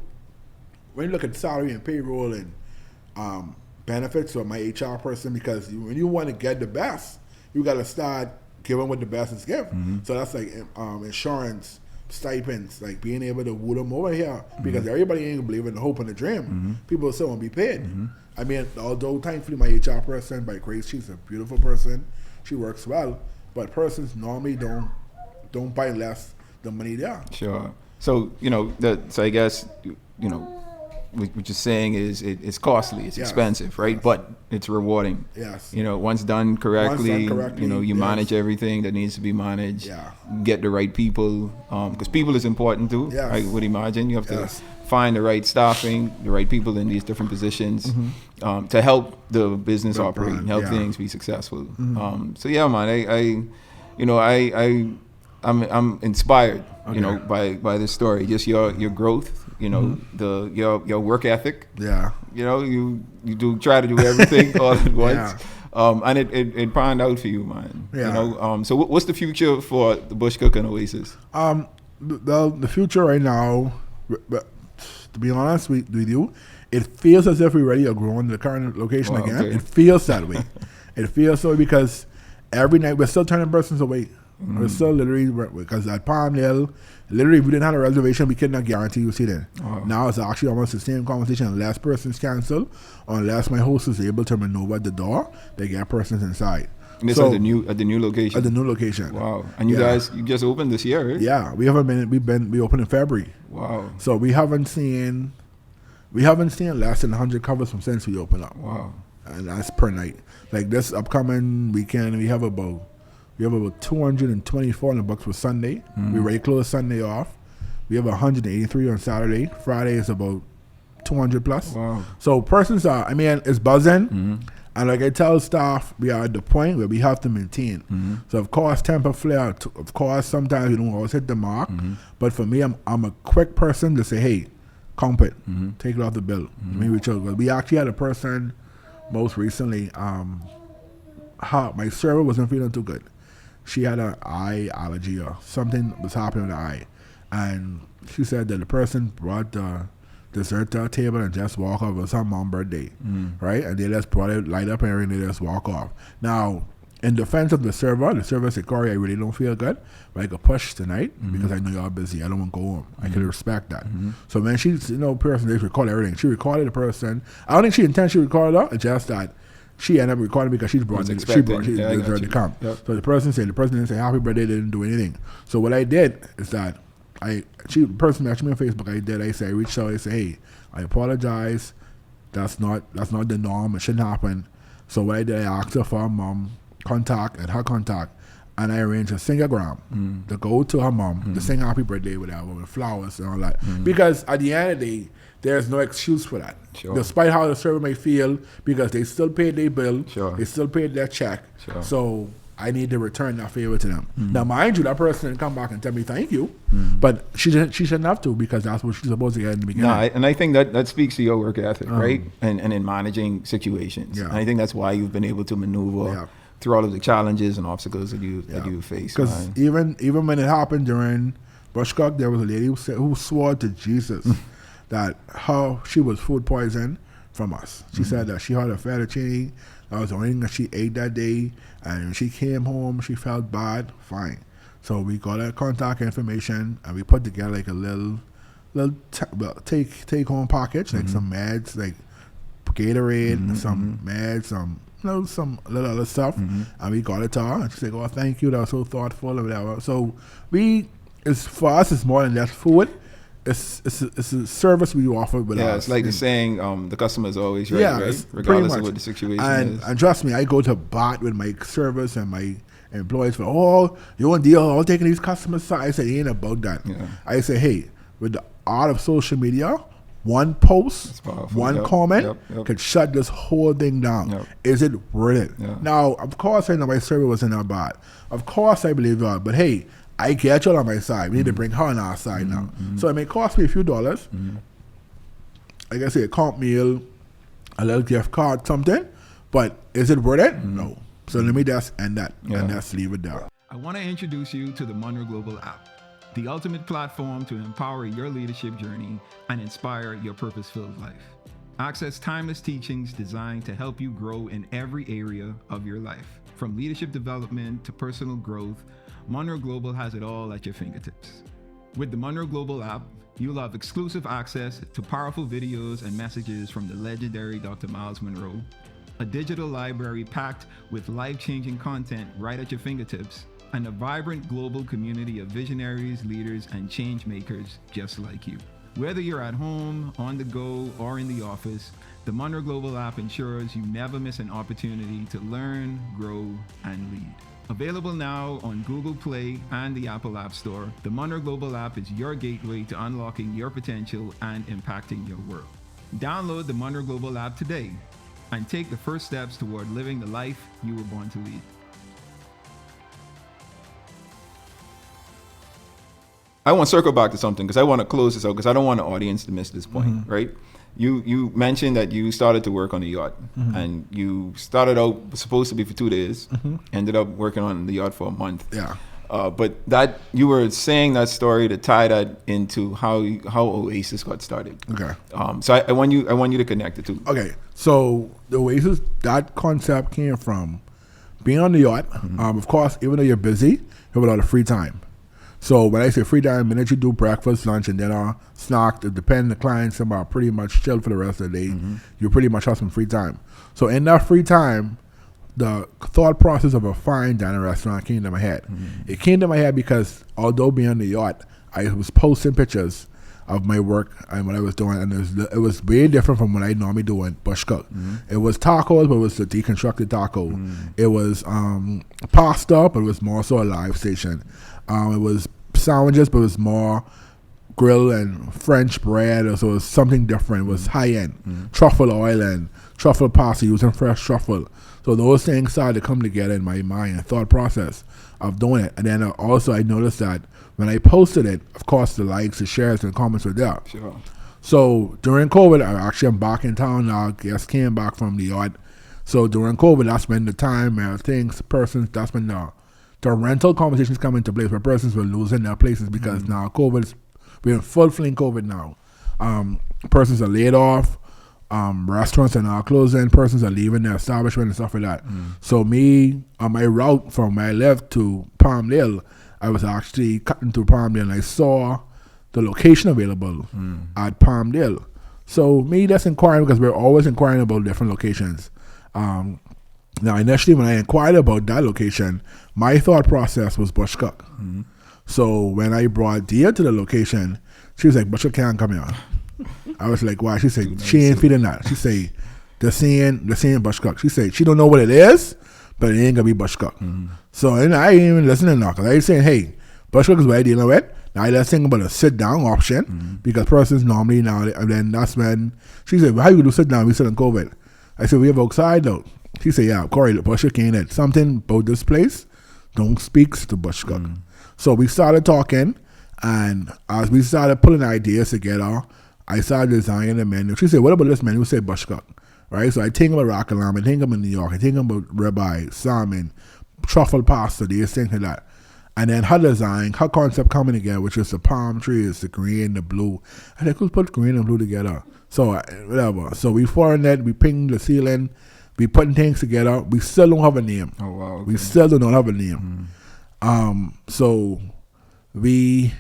B: when you look at salary and payroll and benefits for my HR person, because when you want to get the best, you got to start giving what the best is give. So that's like insurance, stipends, like being able to woo them over here, because everybody ain't believe in the hope and the dream. People still want to be paid. I mean, although thankfully my HR person, by grace, she's a beautiful person. She works well, but persons normally don't don't buy less the money there.
A: Sure. So, so I guess, what you're saying is it's costly, it's expensive, right? Yes. But it's rewarding.
B: Yes.
A: Once done correctly, you manage everything that needs to be managed.
B: Yeah.
A: Get the right people, because people is important too.
B: Yes.
A: I would imagine you have to find the right staffing, the right people in these different positions to help the business operate and help things be successful. So yeah, man, I'm inspired, by this story. Just your growth, your work ethic.
B: Yeah.
A: You try to do everything all at once. And it panned out for you, man.
B: Yeah.
A: So what's the future for the Bush Cooking Oasis?
B: The future right now, to be honest with you, it feels as if we're ready to grow in the current location again. Okay. It feels that way. It feels so because every night we're still turning persons away. We're still literally, because at Palm Hill, literally, if we didn't have a reservation, we could not guarantee you see there. Now it's actually almost the same conversation unless persons cancel, unless my host is able to maneuver the door, they get persons inside.
A: And this is at the new location.
B: At the new location.
A: Wow. And you guys, you just opened this year, right?
B: Yeah, we opened in February.
A: Wow.
B: So we haven't seen less than 100 covers from since we opened up.
A: Wow.
B: And that's per night. Like this upcoming weekend, we have about 224 in the books for Sunday. We already closed Sunday off. We have 183 on Saturday. Friday is about 200 plus.
A: Wow.
B: So persons it's buzzing. And like I tell staff, we are at the point where we have to maintain. So of course, temper flare. Of course, sometimes we don't always hit the mark. But for me, I'm a quick person to say, hey, comp it, take it off the bill. We actually had a person most recently. My server wasn't feeling too good. She had an eye allergy or something was happening with the eye, and she said that the person brought the dessert to our table and just walk off. It was her mom's birthday, right? And they just brought it, light up and everything, they just walk off. Now, in defense of the server said, Corey, I really don't feel good, but I could push tonight because I know y'all busy. I don't want to go home. I can respect that. So when she's, person, they record everything. She recorded the person. I don't think she intentionally recorded her. It's just that she ended up recording because she brought the dessert to come. Yep. So the person didn't say happy birthday, they didn't do anything. So what I did is that the person messaged me on Facebook. I reached out, I said, hey, I apologize. That's not the norm. It shouldn't happen. So what I did, I asked her for her mom contact and her contact, and I arranged a singogram to go to her mom to sing happy birthday with flowers and all that. Because at the end of the day, there's no excuse for that.
A: Sure.
B: Despite how the server may feel, because they still paid their bill, they still paid their check.
A: Sure.
B: So I need to return that favor to them. Now, mind you, that person didn't come back and tell me thank you, but she shouldn't have to, because that's what she's supposed to get in the beginning.
A: No, and I think that speaks to your work ethic, right? And in managing situations.
B: Yeah.
A: And I think that's why you've been able to maneuver through all of the challenges and obstacles that you face.
B: Because even when it happened during Bushcock, there was a lady who swore to Jesus that how she was food poisoned from us. She said that she had a fettuccine. That was the only thing that she ate that day. And when she came home, she felt bad. Fine. So we got her contact information and we put together like a little take home package, like some meds, like Gatorade, some meds, some little other stuff. And we got it to her. And she said, "Oh, thank you. That was so thoughtful," or whatever. So for us, it's more than just food. It's a service we offer with us.
A: It's like the saying, the customer is always right, right? Regardless of what the situation is.
B: And trust me, I go to bat with my service and my employees for, you want deal, I'm taking these customers side. I said, it ain't about that. Yeah. I say, hey, with the art of social media, one post, one comment could shut this whole thing down. Is it worth it? Yeah. Now, of course, I know my service wasn't that bad. Of course, I believe that. But hey, I get you on my side. We need to bring her on our side now. So it may cost me a few dollars. Like I say, a comp meal, a little gift card, something. But is it worth it? No. So let me just end that and just leave it there.
A: I want to introduce you to the Munroe Global app, the ultimate platform to empower your leadership journey and inspire your purpose-filled life. Access timeless teachings designed to help you grow in every area of your life. From leadership development to personal growth, Munroe Global has it all at your fingertips. With the Munroe Global app, you'll have exclusive access to powerful videos and messages from the legendary Dr. Myles Munroe, a digital library packed with life-changing content right at your fingertips, and a vibrant global community of visionaries, leaders, and change makers just like you. Whether you're at home, on the go, or in the office, the Munroe Global app ensures you never miss an opportunity to learn, grow, and lead. Available now on Google Play and the Apple App Store, the Munroe Global app is your gateway to unlocking your potential and impacting your world. Download the Munroe Global app today and take the first steps toward living the life you were born to lead. I want to circle back to something because I want to close this out because I don't want the audience to miss this point, right? You mentioned that you started to work on a yacht and you started out supposed to be for 2 days, ended up working on the yacht for a month.
B: Yeah.
A: But that you were saying that story to tie that into how Oasis got started.
B: Okay.
A: So I want you to connect the two.
B: Okay. So the Oasis, that concept came from being on the yacht. Of course, even though you're busy, you have a lot of free time. So when I say free time, minute you do breakfast, lunch, and dinner, snack, it depends. The clients are pretty much chill for the rest of the day. You pretty much have some free time. So in that free time, the thought process of a fine dining restaurant came to my head. It came to my head because although being on the yacht, I was posting pictures of my work and what I was doing, and it was way different from what I normally do in bush cook. It was tacos, but it was the deconstructed taco. It was pasta, but it was more so a live station. It was sandwiches, but it was more grill and French bread, so it was something different. It was high-end. Truffle oil and truffle pasta, using fresh truffle. So those things started to come together in my mind and thought process of doing it. And then also I noticed that when I posted it, of course, the likes, the shares, and the comments were there.
A: Sure.
B: So during COVID, I'm back in town now. Just came back from the yacht. So during COVID, that's when the time where that's when the rental conversations come into place where persons were losing their places because now we're in full fling COVID now. Persons are laid off. Restaurants are now closing. Persons are leaving their establishment and stuff like that. So me, on my route from where I lived to Palmdale, I was actually cutting through Palmdale and I saw the location available at Palmdale. So me, that's inquiring because we're always inquiring about different locations. Now, initially, when I inquired about that location, my thought process was bush cook. So when I brought Dia to the location, she was like, "Bush cook can't come here." I was like, "Why?" She said, "She ain't feeling that." She said, "The saying bush cook." She said, "She don't know what it is, but it ain't gonna be bush cook." So and I ain't even listening now because I was saying, "Hey, bush cook is what I dealing with." Now let's think about a sit down option because persons normally now, and then that's when she said, "Well, how you do sit down? We still in COVID." I said, "We have outside though." She said, "Yeah, Corey, the bush cook ain't it. Something about this place don't speaks to bush cook." So we started talking, and as we started putting ideas together, I started designing a menu. She said, "What about this menu?" We said bush cook, right? So I think about rock lamb, I think about New York, I think about ribeye, salmon, truffle pasta, these things like that. And then her design, her concept coming together, which is the palm trees, the green, the blue. I think we put green and blue together. So whatever. So we formed that, we pinged the ceiling, we putting things together. We still don't have a name.
A: Oh wow. Okay.
B: We still don't have a name. So we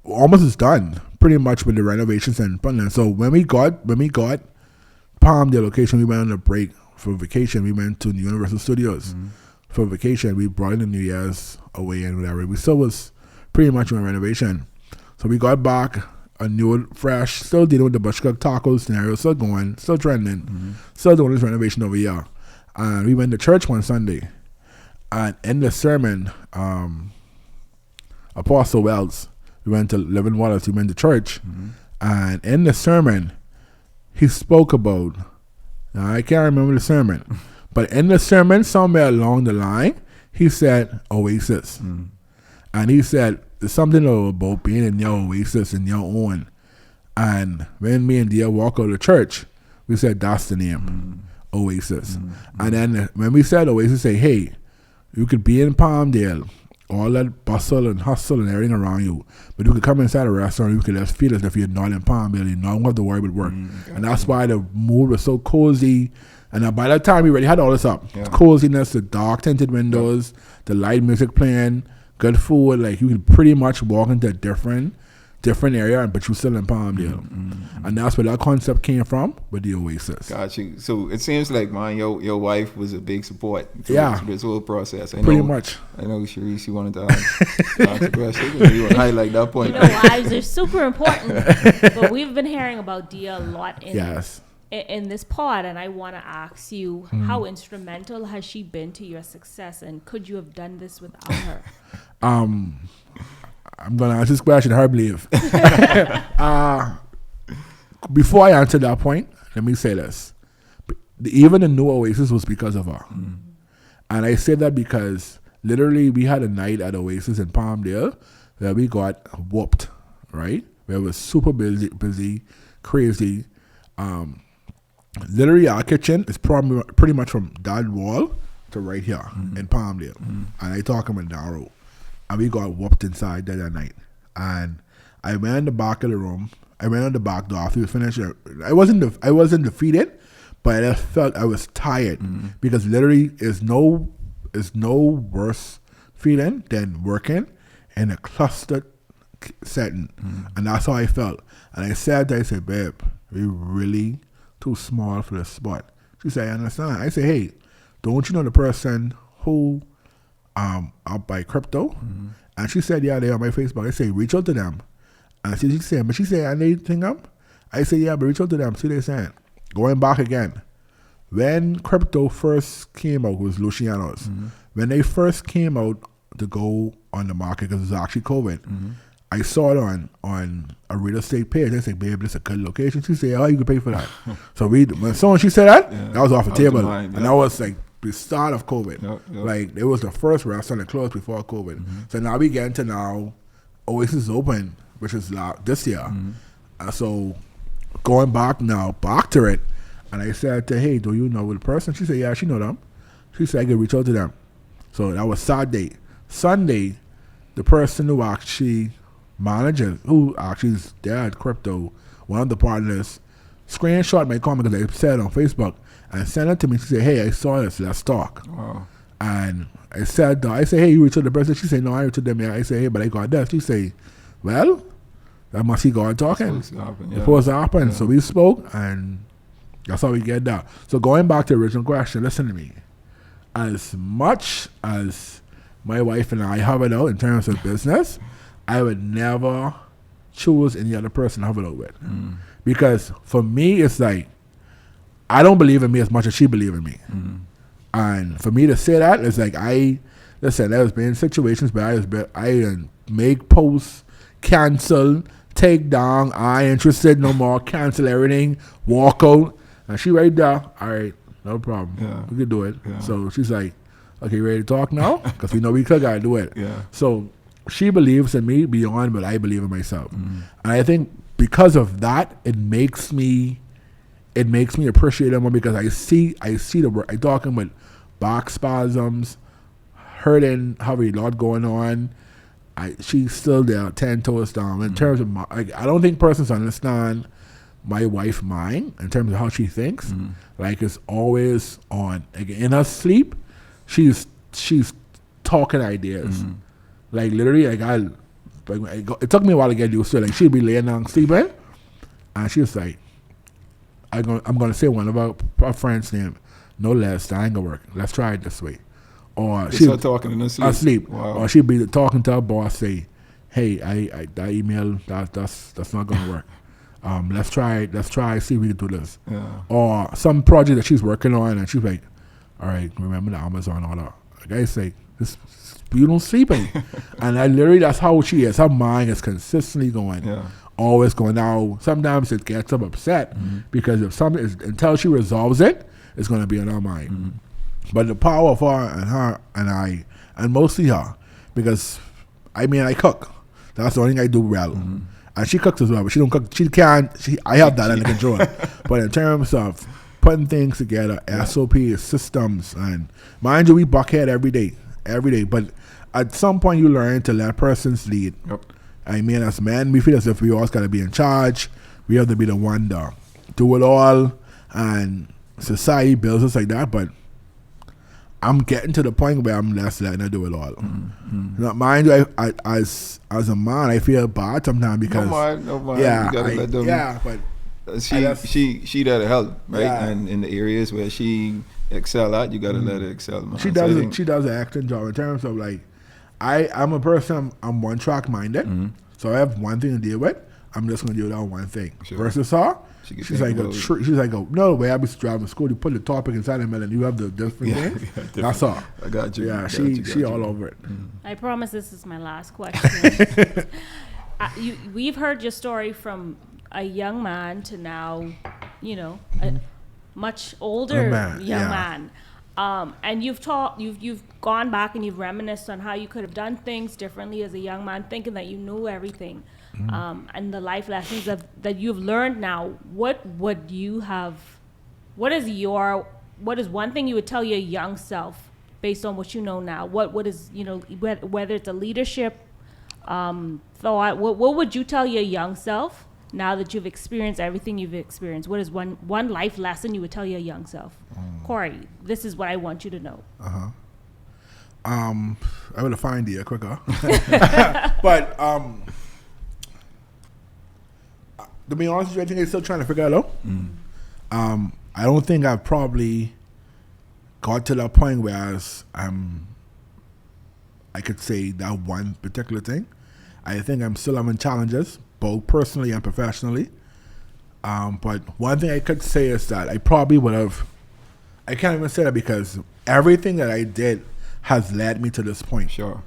B: almost is done pretty much with the renovations and putting. So when we got Palmdale location, we went on a break for vacation. We went to Universal Studios for vacation. We brought in the New Year's away and whatever. We still was pretty much on renovation. So we got back a new, fresh, still dealing with the bush cook taco scenario, still going, still trending, still doing this renovation over here. And we went to church one Sunday. And in the sermon, Apostle Wells, we went to Living Waters, we went to church. And in the sermon, he spoke about, now I can't remember the sermon, but in the sermon, somewhere along the line, he said Oasis. And he said, there's something about being in your oasis, in your own. And when me and Dia walk out of church, we said, that's the name, Oasis. And then when we said Oasis, say, hey, you could be in Palmdale, all that bustle and hustle and everything around you, but you could come inside a restaurant, you could just feel as if you're not in Palmdale, you don't have to worry about work. And that's why the mood was so cozy. And by that time, we already had all this up. The coziness, the dark tinted windows, the light music playing, good food. Like, you could pretty much walk into a different different area, but you still in Palmdale. And that's where that concept came from with the Oasis.
A: Got you. So it seems like, man, your wife was a big support through this whole process.
B: Pretty much.
A: I know, Sharice, you wanted to ask a question. You want to highlight that point.
C: You know, wives are super important. But we've been hearing about Dia a lot in this pod, and I want to ask you, how instrumental has she been to your success, and could you have done this without her?
B: I'm going to answer this question, I believe. Before I answer that point, let me say this. Even the new Oasis was because of her. And I say that because literally we had a night at Oasis in Palmdale where we got whooped, right? Where it was super busy, crazy. Literally our kitchen is pretty much from that wall to right here in Palmdale. And I talk about narrow. And we got whooped inside that night. And I went in the back of the room. I went on the back door after we finished. I wasn't defeated, but I felt I was tired because literally is no worse feeling than working in a clustered setting. And that's how I felt. And I said, babe, we really too small for this spot. She said, I understand. I said, hey, don't you know the person who up by crypto? And she said, yeah, they're on my Facebook. I say, reach out to them. And she said, I need thing up? I said, yeah, but reach out to them. See what they're saying. Going back again. When crypto first came out, it was Luciano's. When they first came out to go on the market, because it was actually COVID, I saw it on a real estate page. I said, babe, this is a good location. She said, oh, you can pay for that. So when someone she said that, that was off the table. And that was like the start of COVID. Like, it was the first restaurant that closed before COVID. So now we get into now, Oasis is open, which is this year. So going back to it, and I said to her, hey, do you know the person? She said, yeah, she know them. She said, I can reach out to them. So that was Saturday. Sunday, the person who actually manages, who actually is there at crypto, one of the partners, screenshot my comment because I said on Facebook and sent it to me. She said, hey, I saw this, let's talk. Wow. And I said, hey, you reached out to the person? She said, no, I reached out to them. I said, hey, but I got that. She said, well, that must be God talking. It's supposed to happen. So we spoke, and that's how we get that. So going back to the original question, listen to me. As much as my wife and I have it out in terms of business, I would never choose any other person to have it out with. Because for me, it's like, I don't believe in me as much as she believes in me. And for me to say that, it's like, there's been situations where I make posts, cancel, take down, I ain't interested no more, cancel everything, walk out. And she right there, all right, no problem. We can do it. So she's like, okay, ready to talk now? Because we know we could gotta do it. So she believes in me beyond what I believe in myself. And I think because of that, it makes me appreciate her more because I see the work. I talking with back spasms, hurting, having a lot going on. She's still there, 10 toes down. In terms of I don't think persons understand my wife mind in terms of how she thinks. Like, it's always on. Like, in her sleep, she's talking ideas. Like, literally, it took me a while to get used to it. Like, she'd be laying down sleeping, and she was like, I'm gonna say one of our friends' name, no less, that ain't gonna work. Let's try it this way. Or she's
A: talking in her sleep.
B: Asleep. Wow. Or she'd be talking to her boss, say, hey, I that email, that's not gonna work. Let's try, see if we can do this. Or some project that she's working on, and she's like, all right, remember the Amazon order. Like I say, you don't sleep. And that's how she is. Her mind is consistently going. Always going. Now, sometimes it gets her upset because if something until she resolves it, it's going to be in her mind. But the power of her and I, and mostly her, because I cook. That's the only thing I do well. And she cooks as well, but she don't cook. I have that under control. But in terms of putting things together, SOPs, systems, and mind you, we buckhead every day. But at some point, you learn to let persons lead. As men, we feel as if we always got to be in charge. We have to be the one to do it all. And society builds us like that. But I'm getting to the point where I'm less letting her do it all. Mind you, I as a man, I feel bad sometimes because
A: no mind. You gotta let them.
B: Yeah, but
A: she there to help, right?
B: Yeah.
A: And in the areas where she excel at, you gotta let her excel. Man.
B: She does an acting job in terms of like, I'm a person. I'm one track minded, so I have one thing to deal with. I'm just gonna deal with that one thing.
A: Sure.
B: Versus her, she's like no way. I be driving school. You put the topic inside of it, and you have the different things. That's all.
A: I got you.
B: Yeah, she all over it.
C: I promise this is my last question. We've heard your story from a young man to now, a much older young man. And you've gone back and you've reminisced on how you could have done things differently as a young man, thinking that you knew everything, and the life lessons that you've learned now. What is one thing you would tell your young self based on what you know now? What is, whether it's a leadership thought, what would you tell your young self now that you've experienced everything you've experienced? What is one life lesson you would tell your young self? Corey, this is what I want you to know.
B: I would have find you quicker. But to be honest with you, I think I'm still trying to figure it out. I don't think I've probably got to that point where I could say that one particular thing. I think I'm still having challenges, both personally and professionally. But one thing I could say is that I probably would have, I can't even say that because everything that I did has led me to this point.
A: Sure.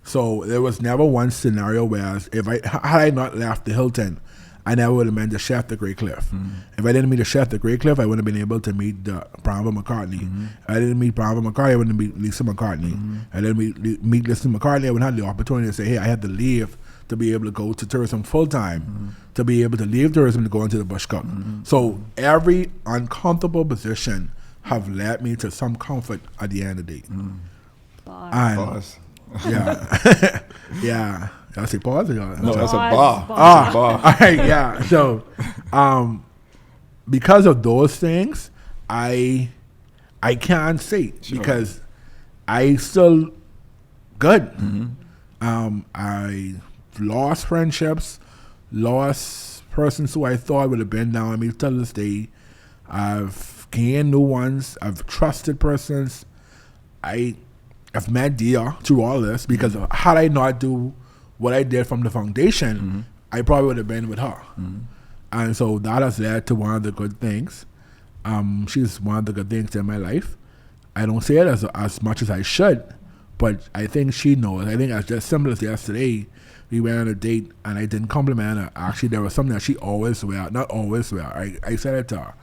B: So there was never one scenario where had I not left the Hilton, I never would have met the chef, the Great Cliff. If I didn't meet the chef, the Great Cliff, I wouldn't have been able to meet Bravo McCartney. If I didn't meet Bravo McCartney, I wouldn't meet Lisa McCartney. I didn't meet Lisa McCartney, I wouldn't have the opportunity to say, hey, I had to leave to be able to go to tourism full time, to be able to leave tourism to go into the bush cook. So every uncomfortable position have led me to some comfort at the end of the day.
A: Pause.
B: Yeah. Yeah. Did I say pause?
A: No, that's a bar.
B: All right, yeah. So, because of those things, I can't say because I still good. I lost friendships, lost persons who I thought would have been down with me till this day. I've gained new ones. I've trusted persons. I've met Dia through all this because had I not do what I did from the foundation, I probably would have been with her. And so that has led to one of the good things. She's one of the good things in my life. I don't say it as much as I should, but I think she knows. I think it's just simple as yesterday, we went on a date and I didn't compliment her. Actually, there was something that she always wear, not always wear. I said it to her.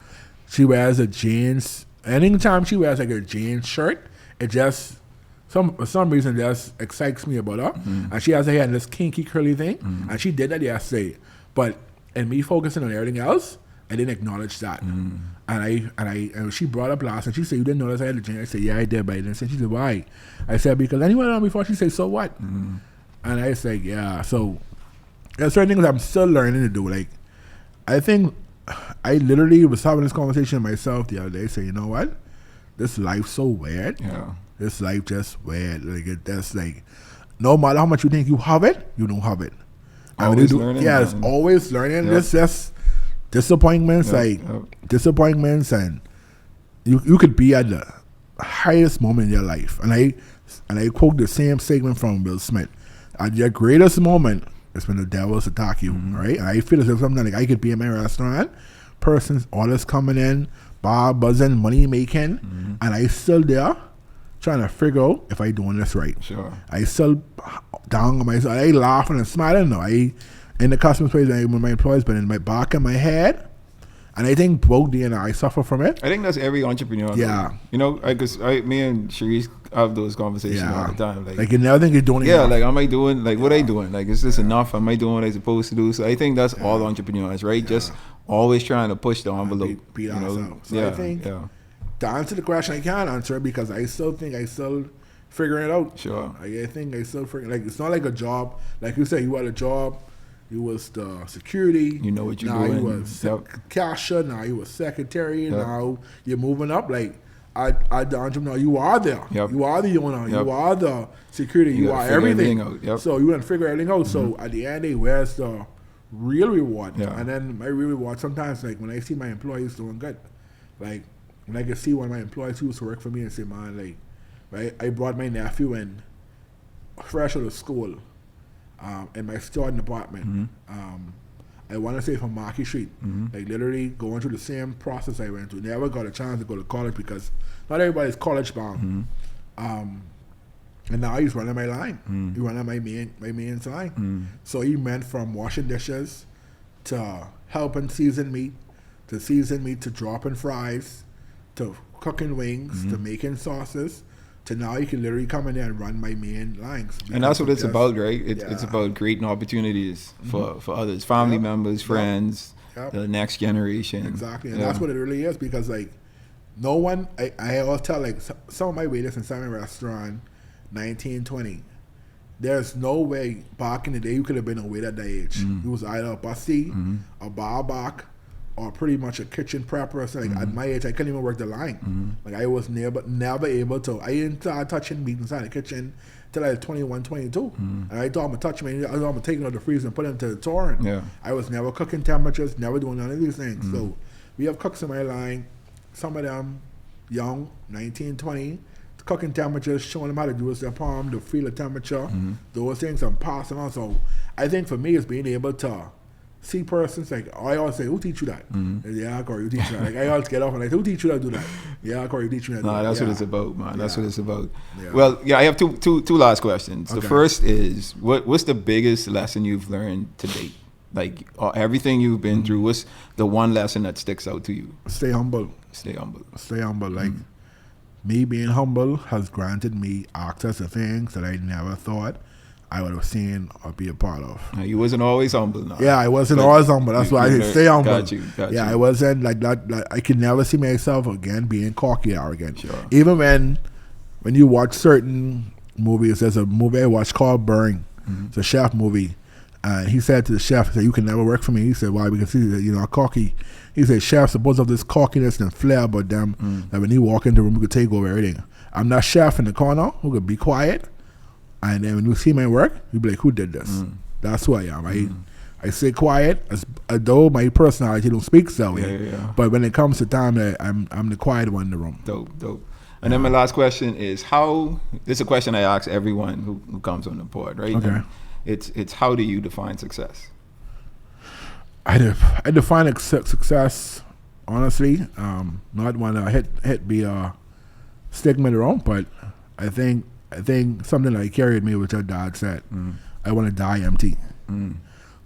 B: She wears a jeans. Anytime she wears like a jeans shirt, it just... for some reason, just excites me about her. And she has her hair in this kinky, curly thing. And she did that yesterday. But in me focusing on everything else, I didn't acknowledge that. And she brought up last and she said, you didn't notice I had a jeans? I said, yeah, I did, but I didn't say. She said, why? I said, because anyone on before? She said, so what? And I said, yeah. So there's certain things I'm still learning to do. Like, I think I literally was having this conversation with myself the other day, saying, you know what? This life's so weird.
A: Yeah.
B: This life just weird. Like that's like, no matter how much you think you have it, you don't have it.
A: Always learning.
B: Yeah, it's always learning. This just disappointments, disappointments, and you could be at the highest moment in your life. And I quote the same segment from Will Smith. At your greatest moment, it's when the devils attack you, right? And I feel as if something like I could be in my restaurant, persons, orders coming in, bar buzzing, money making, and I still there. Trying to figure out if I doing this right.
A: Sure. I
B: still down on myself. I laughing and smiling. No, in the customer space with my employees, but in my back and my head. And I think both D and I suffer from it.
A: I think that's every entrepreneur.
B: Yeah.
A: Because me and Sharice have those conversations all the time.
B: Like you never think you're doing
A: enough. Like am I doing, like what I doing? Like is this enough? Am I doing what I supposed to do? So I think that's all entrepreneurs, right? Just always trying to push the envelope.
B: Beat ourselves. So I think to answer the question, I can't answer it because I still think I still figuring it out.
A: Sure.
B: I think I still figuring. Like it's not like a job. Like you said, you had a job. You was the security.
A: You know what you're
B: doing.
A: Now
B: you was cashier. Now you was secretary. Now you're moving up. Like at the entrepreneur, you are there.
A: Yep.
B: You are the owner.
A: Yep.
B: You are the security. You are everything.
A: Yep.
B: So you want to figure everything out. So at the end of the day, where's the real reward?
A: Yeah.
B: And then my real reward sometimes, like when I see my employees doing good, like when I can see one of my employees who used to work for me and say, man, like, right, I brought my nephew in fresh out of school in my student apartment. I want to say from Market Street, like literally going through the same process I went through. Never got a chance to go to college because not everybody's college bound. And now he's running my line. He's running my main line. So he went from washing dishes to helping season meat, to dropping fries, to cooking wings, to making sauces, to now you can literally come in there and run my main lines.
A: And that's what it's about, right? It's about creating opportunities for others, family members, friends, the next generation.
B: Exactly, and that's what it really is because, like, no one, I always tell, like, some of my waiters in some restaurant, 1920, there's no way back in the day you could have been a waiter at that age. You was either a bussy, a barback, or pretty much a kitchen prepper. So like at my age, I couldn't even work the line. Like I was never able to. I didn't start touching meat inside the kitchen till I was 21, 22. And I thought I'm gonna touch meat. I thought I'm gonna take it out of the freezer and put it into the torrent. I was never cooking temperatures, never doing none of these things. So we have cooks in my line. Some of them young, 19, 20. Cooking temperatures, showing them how to do it, their palm, to feel the temperature, those things I'm passing on. So I think for me, it's being able to see persons like, I always say, who teach you that? Yeah, Corey, who teach you that? Like I always get off and I say, who teach you that do that? Yeah, Corey, who teach you that?
A: No, that's what it's about, man. That's what it's about. Well, I have two last questions.
B: Okay.
A: The first is, what's the biggest lesson you've learned to date? Like everything you've been through, what's the one lesson that sticks out to you?
B: Stay humble.
A: Stay humble.
B: Stay humble. Like me being humble has granted me access to things that I never thought I would have seen or be a part of.
A: Now, you wasn't always humble. No.
B: Yeah, I wasn't always humble. That's why I say stay humble.
A: Got you.
B: I wasn't like that. Like, I could never see myself again being cocky, arrogant.
A: Sure.
B: Even when you watch certain movies, there's a movie I watched called Burn. It's a chef movie. And he said to the chef, he said, you can never work for me. He said, why? Because he's cocky. He said, chef's supposed to have this cockiness and flair about them that when he walk into the room, he could take over everything. I'm that chef in the corner who could be quiet. And then when you see my work, you be like, who did this? That's who I am. I stay quiet, as though my personality don't speak that way. But when it comes to time, I'm the quiet one in the room.
A: Dope. And then my last question is, this is a question I ask everyone who comes on the board, right?
B: Okay.
A: And it's how do you define success?
B: I define success, honestly, not want to hit be a stigma around, but I think something that carried me, which our dad said, I want to die empty.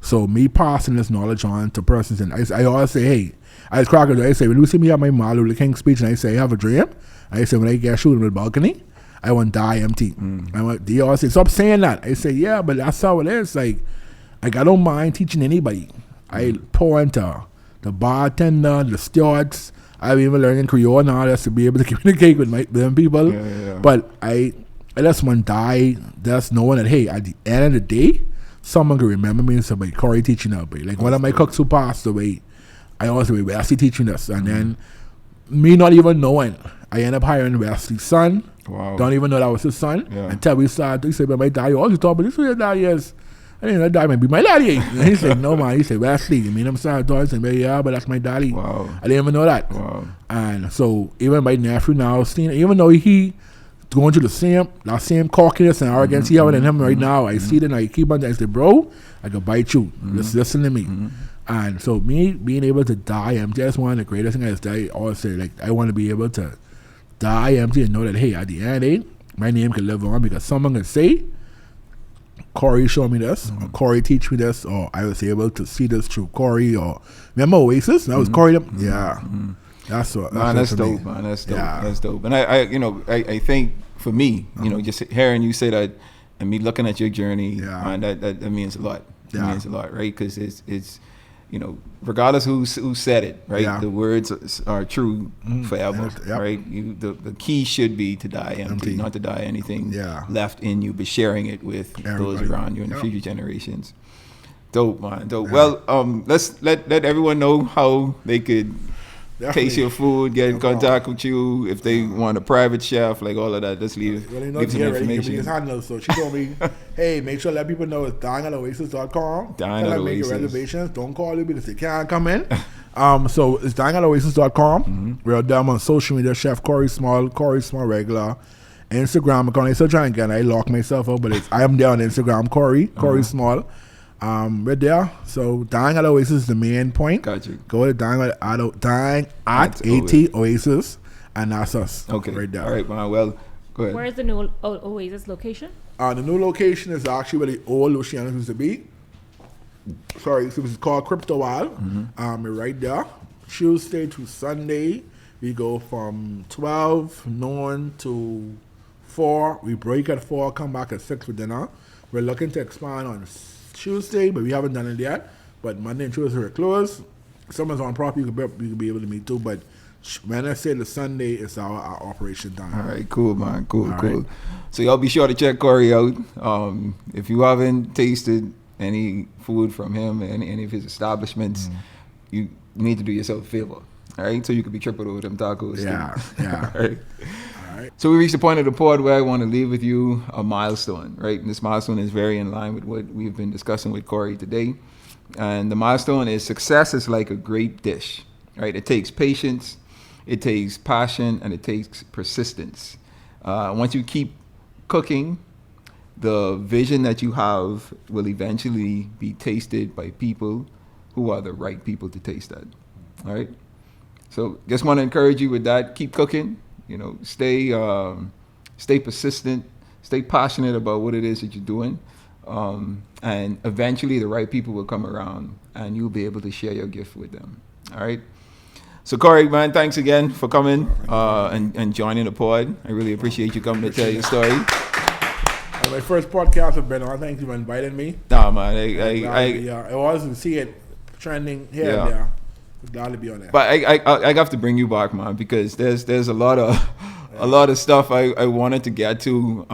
B: So me passing this knowledge on to persons, and I always say, hey, I say, when you see me at my Martin Luther King speech, and I say, I have a dream, I say, when I get shooting with the balcony, I want to die empty. They always say, stop saying that. I say, yeah, but that's how it is. Like I don't mind teaching anybody. I pour into the bartender, the stewards. I've even learning Creole now just to be able to communicate with them people. But I just want to die just knowing that, hey, at the end of the day, someone can remember me and say, like, Corey teaching that way. Like one of my cooks who passed away, I always say, Wesley teaching us. And then me not even knowing, I end up hiring Wesley's son.
A: Wow.
B: Don't even know that was his son. Until we started, he said, but my daddy always thought, but this is your daddy is. I didn't know that daddy might be my daddy. And he said, no, man. He said, Wesley. You mean I'm sorry? I said, yeah, but that's my daddy.
A: Wow.
B: I didn't even know that.
A: Wow.
B: And so even my nephew now, even though he going through that same cockiness and arrogance he having in him right now, I see it and I keep on. I say, bro, I can bite you. Just listen to me. And so me being able to die empty, that's one of the greatest things I always say. Like I want to be able to die empty and know that, hey, at the end of the day, my name can live on because someone can say, Corey showed me this, or Corey teach me this, or I was able to see this through Corey, or remember Oasis? That was Corey. That's what.
A: That's dope, man. That's dope. That's dope. And I think for me, just hearing you say that and me looking at your journey, man, that means a lot. It means a lot, right? Because it's regardless who said it, right? The words are true forever, right? The key should be to die empty, not to die anything left in you, but sharing it with those around you and the future generations. Dope, man. Dope. Well, let's let everyone know how they could taste your food, get in contact with you. If they want a private chef, like all of that, just leave some information.
B: So she told me, hey, make sure let people know it's dining@oasis.com.
A: Dine at Oasis.
B: Make your reservations. Don't call you because they can't come in. So it's dining@oasis.com. Mm-hmm. We're down on social media, Chef Corey Small regular. Instagram account. I still trying again. I lock myself out, but I am there on Instagram, Corey Small. We're there. So Dying at Oasis is the main point.
A: Gotcha.
B: Go to Dying at AT Oasis, and that's us.
A: Okay.
B: Right there.
A: All right, man. Well, go ahead.
C: Where is the new Oasis location?
B: The new location is actually where the old Luciana used to be. Sorry, so it's called Crypto Wild. Mm-hmm. We're right there. Tuesday to Sunday, we go from 12 noon to 4. We break at 4, come back at 6 for dinner. We're looking to expand on Tuesday, but we haven't done it yet. But Monday and Tuesday are closed. Someone's on property, you could be able to meet too. But when I say the Sunday, it's our operation time.
A: All right, cool, man. Cool.
B: Right.
A: So y'all be sure to check Corey out. If you haven't tasted any food from him and any of his establishments, you need to do yourself a favor. All right, so you could be tripping over them tacos.
B: Yeah.
A: All right. So we reached the point of the pod where I want to leave with you a milestone, right? And this milestone is very in line with what we've been discussing with Corey today. And the milestone is success is like a great dish, right? It takes patience, it takes passion, and it takes persistence. Once you keep cooking, the vision that you have will eventually be tasted by people who are the right people to taste that, all right? So just want to encourage you with that. Keep cooking. Stay persistent, stay passionate about what it is that you're doing, and eventually the right people will come around and you'll be able to share your gift with them. All right. So Corey, man, thanks again for coming and joining the pod. I really appreciate you coming to tell your story.
B: My first podcast I've been on. Thank you for inviting me.
A: Nah, man,
B: I wasn't see it trending here and there. Glad to be on there.
A: But I have to bring you back, man, because there's a lot of stuff I wanted to get to,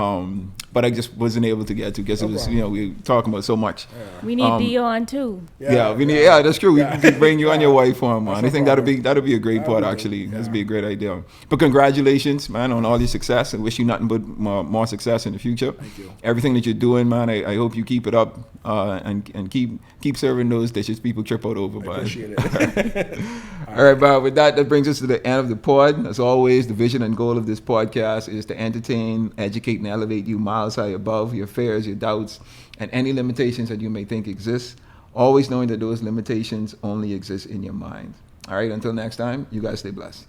A: but I just wasn't able to get to because it was we were talking about so much.
C: Yeah. We need Dio on too.
A: Yeah, that's true. We can bring you on your wife form, man. I think that'd be a great part actually. That'd be a great idea. But congratulations, man, on all your success. I wish you nothing but more success in the future.
B: Thank you.
A: Everything that you're doing, man. I hope you keep it up and keep serving those dishes people trip out over.
B: I appreciate it.
A: All right, Bob. With that brings us to the end of the pod. As always, the vision and goal of this podcast is to entertain, educate, and elevate you miles high above your fears, your doubts, and any limitations that you may think exist, always knowing that those limitations only exist in your mind. All right, until next time, you guys stay blessed.